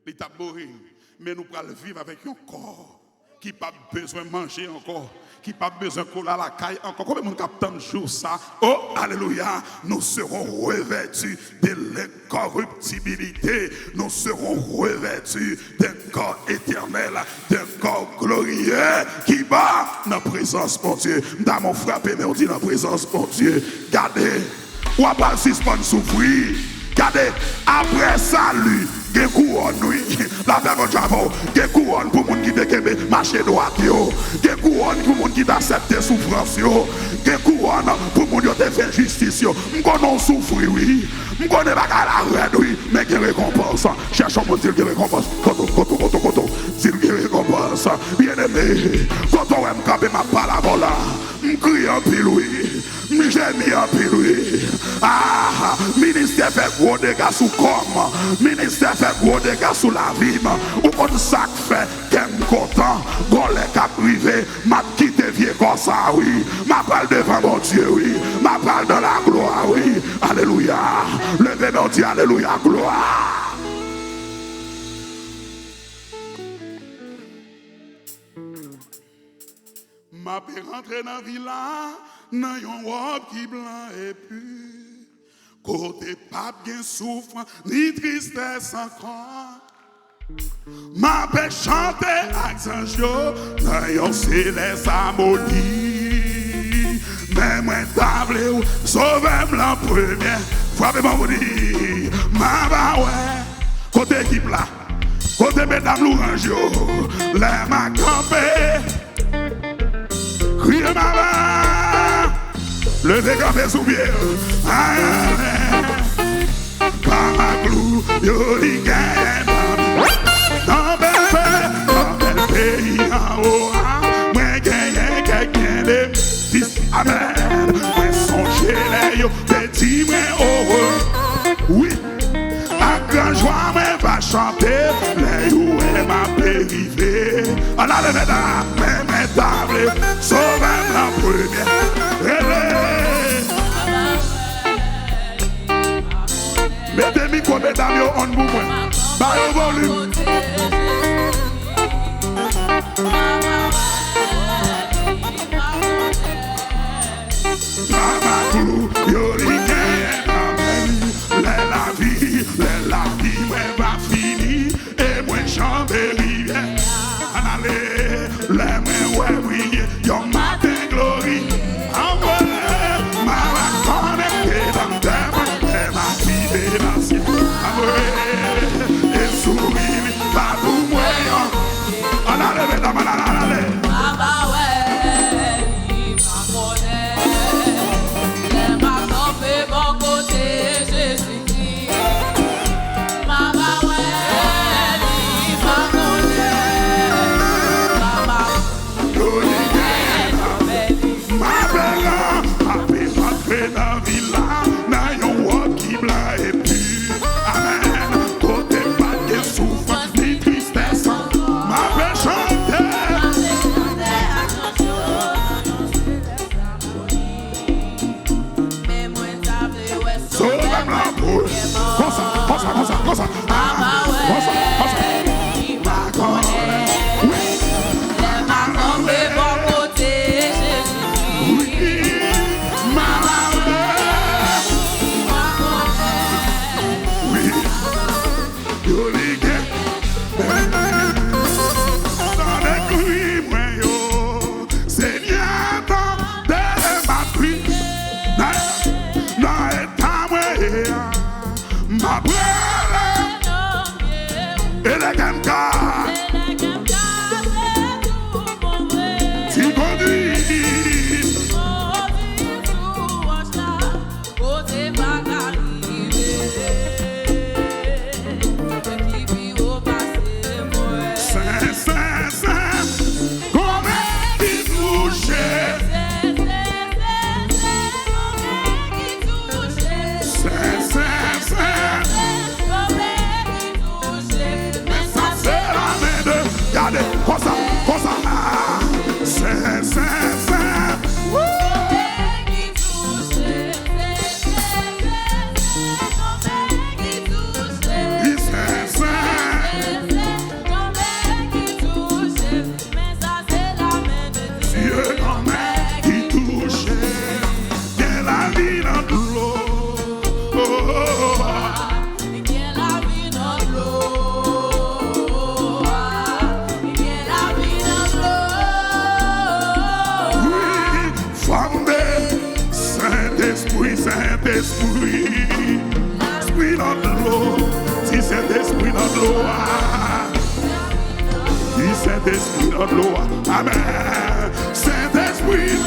l'état boring. Mais nous allons vivre avec un corps qui n'a pas besoin de manger encore, qui n'a pas besoin de coller à la caille encore. Combien de capitaine joue ça? Oh, alléluia, nous serons revêtus de l'incorruptibilité, nous serons revêtus d'un corps éternel, d'un corps glorieux qui bat dans la présence de mon Dieu. Dans mon frappé, mais on dit dans la présence de mon Dieu. Gardez. Ou après suspendre souffrir. Regardez, après salut, il y a couronne, la verre Javo, il y a couronne pour les gens qui marcher droit, il y a couronne pour les gens qui acceptent souffrance, il y a couronne pour les gens qui font justice. Je connais souffrir, oui. Je connais pas la règle, oui, mais il y a récompense. Cherchons mon Dieu qui récompense. Koto, Dieu qui récompense. Bien aimé, quand on aime camper ma parole là, je crie en pile, oui. J'ai mis en pile, oui. Ah, ministère fait gros dégâts sous comme, ministère fait gros dégâts sous la vie. Ou comme ça fait qu'elle me content, qu'on les cap privé, m'a quitté sanctifié comme ça, oui. Ma parle devant mon Dieu, oui. Ma parle dans la gloire, oui. Alléluia. Levez mon Dieu, alléluia, gloire. Ma paix rentre dans la villa, dans une robe qui blanc et pur. Côté pape, bien souffrant, ni tristesse encore. Ma paix chante avec Sanjo, dans un céleste harmonie. Mais moi, table ou sauvez-moi la première. Frappez-moi, vous dites, ma bah ouais, côté équipe là, côté mesdames l'orange, les ma campé. Criez ma main, le décampé sous pied. Pas ma clou, yo li gagne. Dans bel pays en haut, moi gagne quelqu'un de d'ici. Amen. Moi songe les yo, petit moi heureux. Oui, à grand joie, moi va chanter. Les yo est ma périphérie. On a le médaille, même table, sauve la première. Mettez micro, mesdames, yo on vous. Bas au volume. Mama Glou, yo li la vie, moi va finir, et moi j'en rivière. En aller, les mains ouais briller, yon matin glory. Envolé, mama connecté dans tes mains, et ma vie dans ciel. Et sourire, pas pour moi. On a levé la main, on a levé. Amen. Saint-Esprit,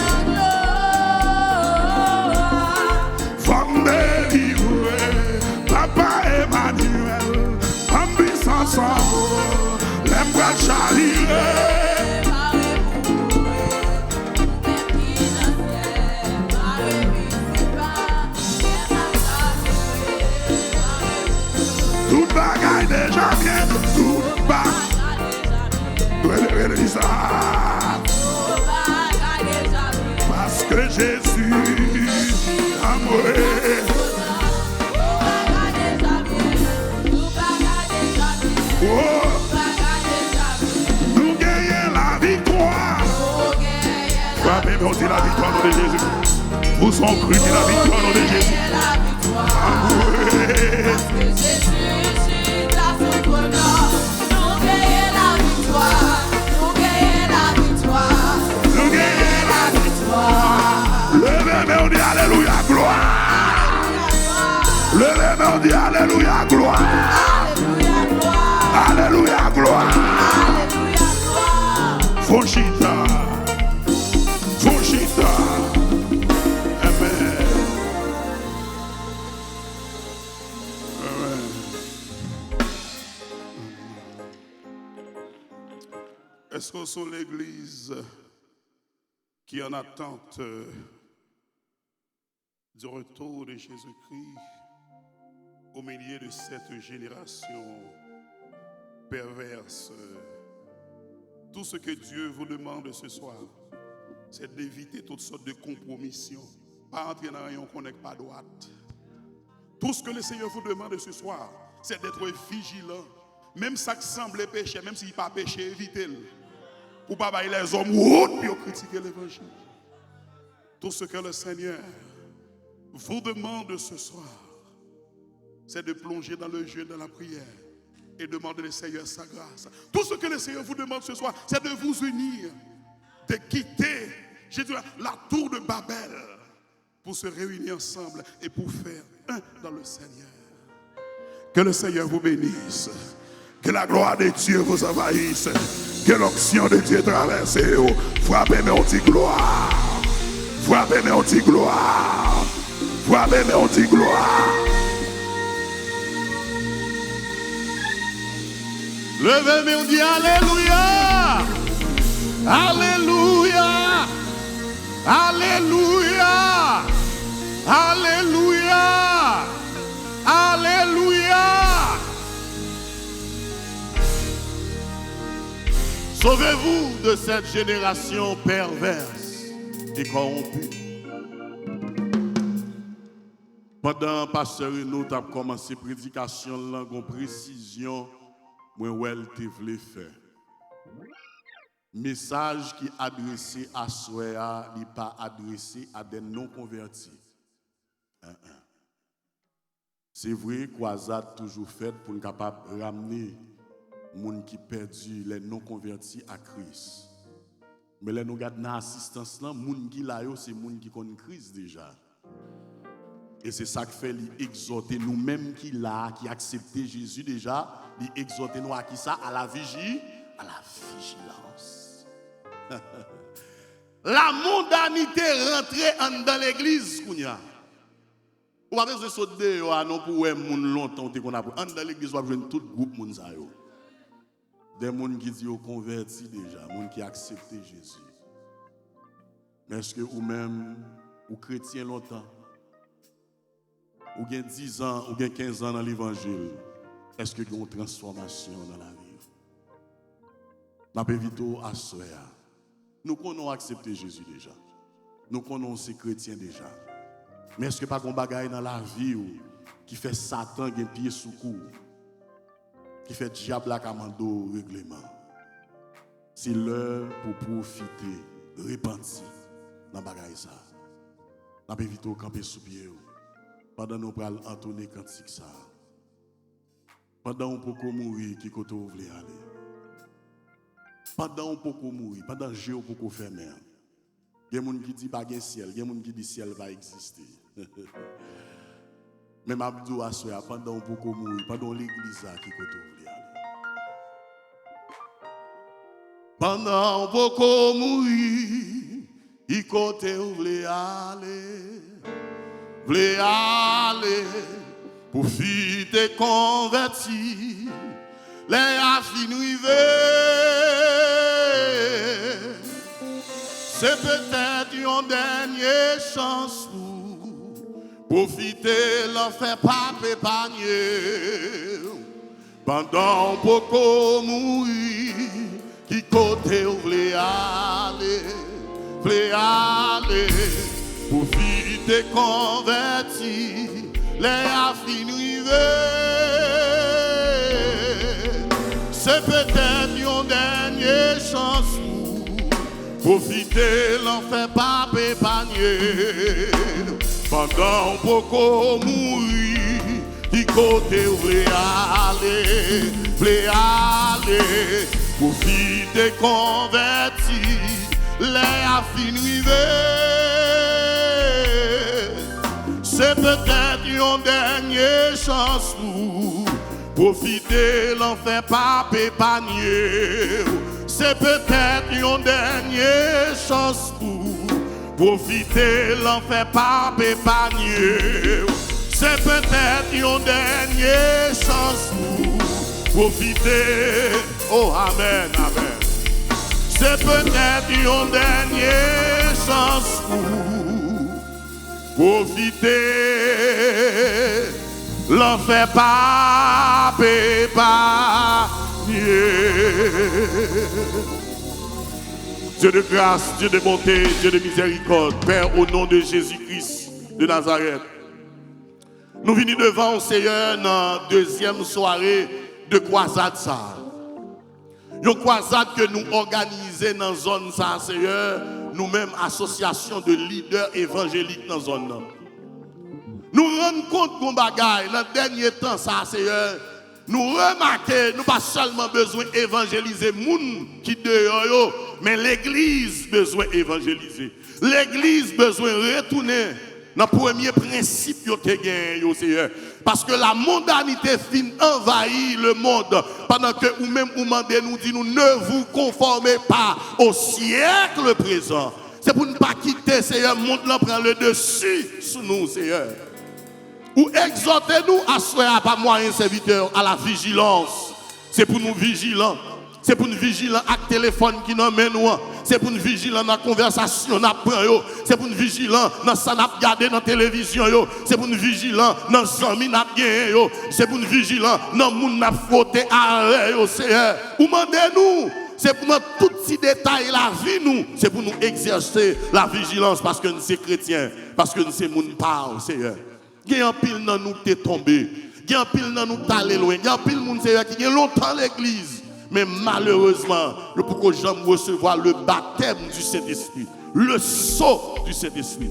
femme délivrée, Papa Emmanuel, femme puissance en haut, l'aime bras chalier. Tout bagaille déjà bien, tout bagaille. Ça. Nous gagnons la victoire. Frère, on dit la victoire au nom de Jésus. Vous sont crus la victoire au nom de Jésus. Parce que Jésus suscite la souffrance. Nous gagnons la victoire. Nous gagnons la victoire. Nous gagnons la victoire. Levez-moi, on dit Alléluia, gloire. Levez-moi, on dit Alléluia, gloire. Alléluia, gloire. Alléluia, gloire. Fonchita. Fonchita. Amen. Amen. Est-ce qu'on sont l'église qui est en attente du retour de Jésus-Christ au milieu de cette génération perverse? Tout ce que Dieu vous demande ce soir, c'est d'éviter toutes sortes de compromissions. Pas entrer dans un rayon qu'on n'est pas droite. Tout ce que le Seigneur vous demande ce soir, c'est d'être vigilant. Même ça qui semble péché, même s'il n'est pas péché, évitez-le. Pour ne pas bailler les hommes routes pour critiquer l'évangile. Tout ce que le Seigneur vous demande ce soir, c'est de plonger dans le jeûne, dans la prière et demander au Seigneur sa grâce. Tout ce que le Seigneur vous demande ce soir, c'est de vous unir, de quitter, j'ai dit, la tour de Babel pour se réunir ensemble et pour faire un dans le Seigneur. Que le Seigneur vous bénisse. Que la gloire de Dieu vous envahisse. Que l'onction de Dieu traverse. Frappez-moi on dit gloire. Frappez-moi on dit gloire. Frappez-moi on dit gloire. Levez-moi on dit Alléluia. Alléluia. Alléluia. Alléluia. Alléluia. Sauvez-vous de cette génération perverse et corrompue. Pendant pasteur nous avons commencé la prédication en précision, moi elle te voulait faire. Message qui est adressé à Soya n'est pas adressé à des non-convertis. C'est vrai qu'Oazad a toujours fait pour être capable de ramener les gens qui perdu les non-convertis à Christ. Mais là, nous regardons l'assistance, les gens qui sont là, c'est les gens qui ont une crise déjà. Et c'est ça qui fait exhorter nous-mêmes qui là, qui acceptent Jésus déjà, exhorter nous à qui ça? À la vigilance. La mondanité rentrée dans l'église, Kounia. Ou pas besoin de sauter non pour les gens longtemps qu'on a dans l'église, on va jouer tout groupe moun sa yo. Des gens qui disent convertis déjà, des gens qui acceptent Jésus. Mais est-ce que ou même ou chrétien longtemps, ou bien 10 ans, ou bien 15 ans dans l'évangile, est-ce que vous avez une transformation dans la vie? Je vais vite à soi. Nous connaissons accepter Jésus déjà. Nous connaissons ces chrétiens déjà. Mais est-ce que pas un bagage dans la vie qui fait Satan un pied sous cou, qui fait diable à commando règlement? C'est l'heure pour profiter, repentir dans le bagage ça. Nous avons évité de camper sous pied. Pendant nous prenons entonner cantique ça. Pendant on peut mourir, qui côté vous voulez aller. Pendant on peut mourir, pendant Dieu on peut faire mer. Il y a des gens qui disent pas de ciel, il y a des gens qui disent ciel va exister. Même Abdou a souhaité pendant on peut mourir, pendant l'église qui côté vous voulez aller. Pendant on peut mourir, qui côté vous voulez aller. Voulez aller pour filer converti, les affines rivés. C'est peut-être une dernière chance pour profiter, l'enfer pas épargner. Pendant beaucoup mourir, qui côté vous voulez aller pour filer t'es converti, les affinés. C'est peut-être une dernière chance pour profiter, l'en fait pas pépanier. Pendant beaucoup mourir, qui côté vous voulez aller, profiter, converti, les affinés. C'est peut-être une dernière chance pour profiter, l'en fait pas pépanier. C'est peut-être une dernière chance pour profiter, l'en fait pas pépanier. C'est peut-être une dernière chance pour profiter. Oh, amen, amen. C'est peut-être une dernière chance pour profiter, l'en fait pas pépanier. Dieu de grâce, Dieu de bonté, Dieu de miséricorde, Père, au nom de Jésus-Christ de Nazareth, nous venons devant le Seigneur dans la deuxième soirée de croisade. Une croisade que nous organisons dans la zone, Seigneur, nous-mêmes, association de leaders évangéliques dans la zone. Nous rendons compte qu'on bagaille dans le dernier temps, Seigneur. Nous remarquons, nous pas seulement besoin d'évangéliser les gens qui dehors, mais l'église besoin d'évangéliser. L'église besoin de retourner dans le premier principe que tu as, Seigneur. Parce que la mondanité finit envahir le monde. Pendant que vous-même vous demandez, nous dit, nous ne vous conformez pas au siècle présent. C'est pour ne pas quitter, Seigneur, le monde prend le dessus sur nous, Seigneur. Ou exhortez-nous à soir par moyen serviteur à la vigilance. C'est pour nous vigilants. C'est pour nous vigilants avec le téléphone qui nous mène. C'est pour nous vigilants dans la conversation. C'est pour nous vigilants dans ce qu'on a regardé dans la télévision. C'est pour nous vigilants dans ce qu'on a gagné. C'est pour nous vigilants dans ce qu'on a frotté à Seigneur. Ou demandez-nous. C'est pour nous tous ces détails la vie nous. C'est pour nous exercer la vigilance parce que nous sommes chrétiens. Parce que nous sommes moun parle, Seigneur. Il y a un pile dans nous qui est tombé. Il y a un pile dans nous qui est allé loin. Il y a un pile moun Seigneur qui a longtemps l'église. Mais malheureusement, le pourquoi j'aime recevoir le baptême du Saint-Esprit, le sceau du Saint-Esprit.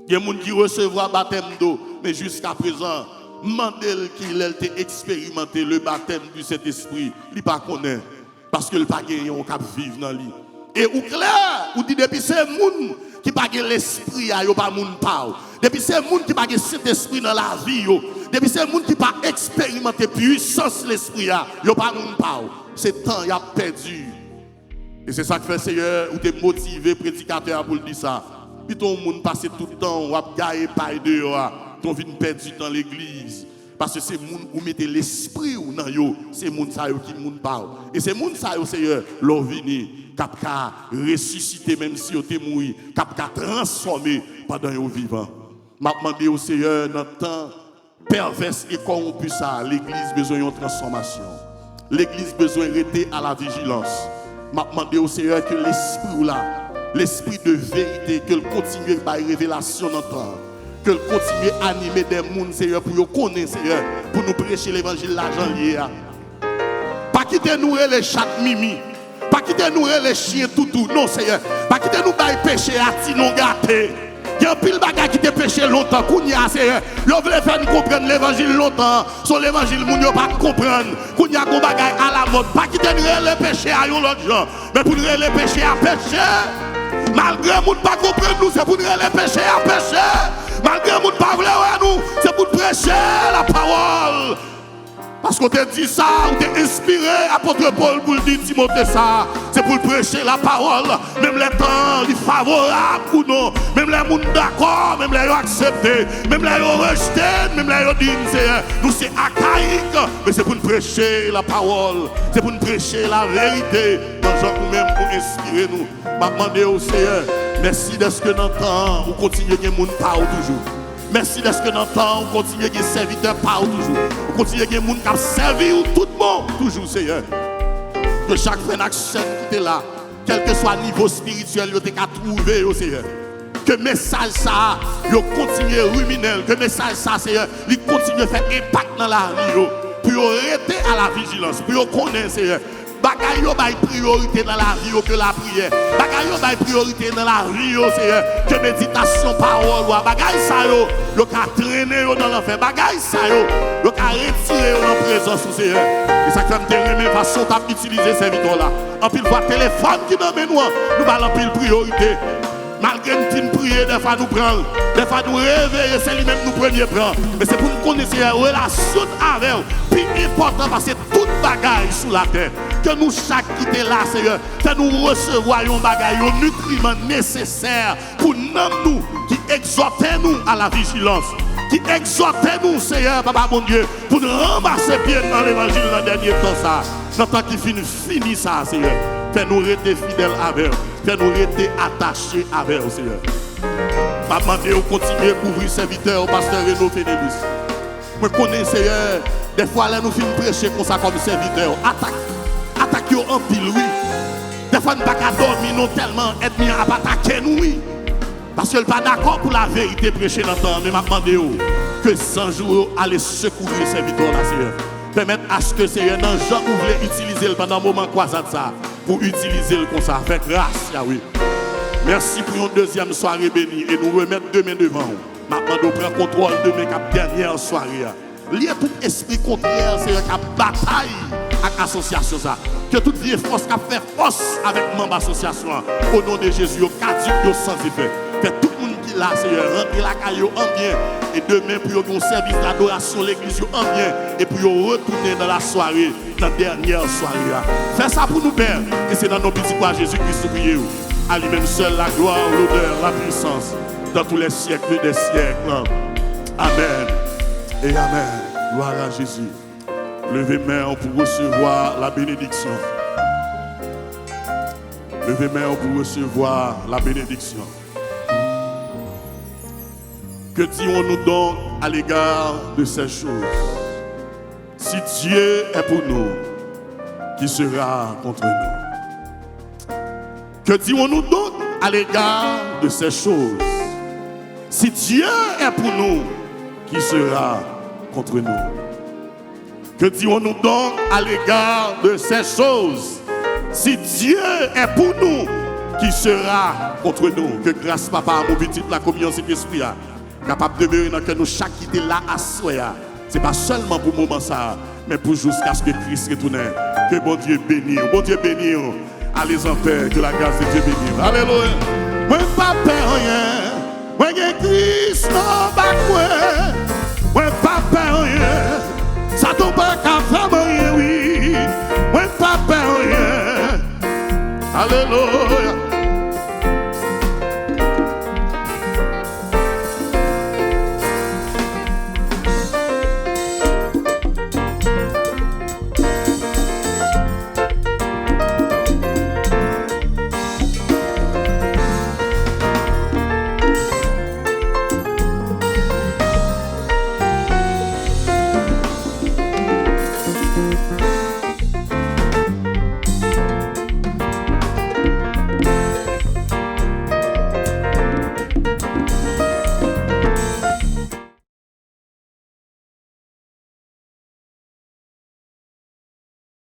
Il y a des gens qui reçoivent le baptême d'eau, mais jusqu'à présent, demandez qu'il ait expérimenté le baptême du Saint-Esprit. Il ne pas connaît parce que le pas gagné on cap vivre dans lui. Et ou clair, ou dit depuis c'est moun qui pas l'esprit a yo pas moun parle. Depuis c'est moun qui pas cet esprit dans la vie yo. Depuis c'est moun qui pas expérimenté puissance l'esprit a yo pas moun parle. C'est temps y a perdu. Et c'est ça que fait Seigneur ou t'es motivé prédicateur pour dire ça. Puis ton moun passer tout le temps ou a gagner paille dehors, ton vinn perdu dans l'église. Parce que c'est moun ou mettez l'esprit ou nan yo, c'est moun sa yo qui moun parle. Et c'est moun sa yo Seigneur, l'on vini cap ka ressusciter même si yo te mouri, cap ka transformer pendant yo vivant. M'a demandé au Seigneur dans temps pervers et corrompu ça, l'église besoin d'une transformation. L'église besoin de rester à la vigilance. M'a demandé au Seigneur que l'esprit là, l'esprit de vérité, que continue par révélation dans le temps. Que continue à animer des gens, Seigneur, pour nous connaître, Seigneur, pour nous prêcher l'évangile l'argent lié. Pas quitter nous les chats mimi, pas quitter nous les chiens toutou, non, Seigneur. Pas quitter nous les péché à ti non gâté. Il y a un pile bagage qui te péché longtemps, Kounia, Seigneur. Vous voulez faire nous comprendre l'évangile longtemps, sur l'évangile, nous ne pas comprendre. Kounia, qu'on bagage à la mode, pas quitter nous les péché à l'autre gens, mais pour nous les péché à péché. Malgré nous ne pas comprendre nous, c'est pour nous les péché à péché. Malgré nous ne pas vouloir nous, c'est pour prêcher la parole. Parce qu'on t'a dit ça, on t'a inspiré, apôtre Paul, pour dire Timothée ça. C'est pour prêcher la parole. Même les temps, les favorables ou non. Même les gens d'accord, même les gens acceptés. Même les gens rejetés, même les gens disent, nous c'est archaïque. Mais c'est pour prêcher la parole. C'est pour prêcher la vérité. Dans ce que nous-mêmes, pour inspirer nous. Je demande au Seigneur, merci de ce que nous entendons. Vous continuez à nous parler toujours. Merci de ce que nous entendons. Vous continuez à serviteur parle toujours. Vous continuez à gens qui servi tout le monde toujours, Seigneur. Que chaque frère qui est là, quel que soit le niveau spirituel, vous avez trouvé, Seigneur. Que le message ça, il continue à ruminer, que le message ça, Seigneur, il continue à faire impact dans la vie, pour arrêter à la vigilance, pour connaître, Seigneur. Bagay yo bay priorité dans la vie que la prière. Bagay yo bay priorité dans la vie, Seigneur, que méditation, parole. Bagay ça yo ka traîner dans l'enfer. Bagay ça yo ka retirer en présence, Seigneur. Et ça comme te façon t'a utiliser ces vidéos là. En pile fois téléphone qui dans nous ballons pile priorité. Malgré nous prier, des fois nous prenons, des fois nous réveillons, c'est lui-même nous premier prend. Mais c'est pour nous connaître la relation avec eux. Puis important parce que toute bagaille sous la terre, que nous chaque quitter là, Seigneur, que nous recevions bagaille, un nutriment nécessaire pour nous qui exhortez nous à la vigilance, qui exhortez nous, Seigneur, Papa mon Dieu, pour nous ramasser bien dans l'évangile dans le dernier temps ça. Dans le temps qui finit ça, Seigneur. Fais-nous rester fidèles avec eux. Fais-nous rester attachés avec eux, Seigneur. Je demande de continuer à couvrir serviteur au pasteur Renaud Fénélis. Je connais, Seigneur, des fois, là, nous finissons prêcher comme ça comme serviteur. Attaque en pile, oui. Des fois, nous ne pouvons pas dormir non tellement, être mis à attaquer nous, oui. Parce que nous ne sommes pas d'accord pour la vérité prêchée dans le temps. Mais je demande que 100 jours, allez secourir les serviteurs, là, Seigneur. Permettre à ce que Seigneur, dans Jean, vous voulez utiliser pendant un moment croisade ça, pour utiliser le comme ça, avec grâce, oui. Merci pour une deuxième soirée bénie et nous remettre demain devant vous. Maintenant, nous prenons contrôle demain comme dernière soirée. Lié tout esprit contraire, Seigneur, qui a bataille avec l'association ça. Que toute vieille force qui a fait force avec membre association au nom de Jésus, caduque sans effet. Que tout le monde qui là, Seigneur, rentre la caillou en bien. Et demain, pour un service d'adoration, l'église en bien. Et pour retourner dans la soirée, dans la dernière soirée. Fais ça pour nous, Père. Et c'est dans nos petits quoi, Jésus-Christ, priez. À lui-même seul la gloire, l'honneur, la puissance, dans tous les siècles des siècles. Amen. Et Amen. Gloire à Jésus. Levez main pour recevoir la bénédiction. Levez main pour recevoir la bénédiction. Que dirons-nous donc à l'égard de ces choses? Si Dieu est pour nous, qui sera contre nous? Que dirons-nous donc à l'égard de ces choses? Si Dieu est pour nous, qui sera contre nous? Que dirons-nous donc à l'égard de ces choses? Si Dieu est pour nous, qui sera contre nous? Que grâce Papa, mon petit, la communion cet esprit, capable de demeurer dans que nous chaque quitté là à soi. Ce n'est pas seulement pour le moment ça, mais pour jusqu'à ce que Christ retourne. Que bon Dieu bénisse. Bon Dieu bénisse. Allez en paix. Que la grâce de Dieu bénisse. Alléluia. Moi, pas peur rien. Moi, Christ, non.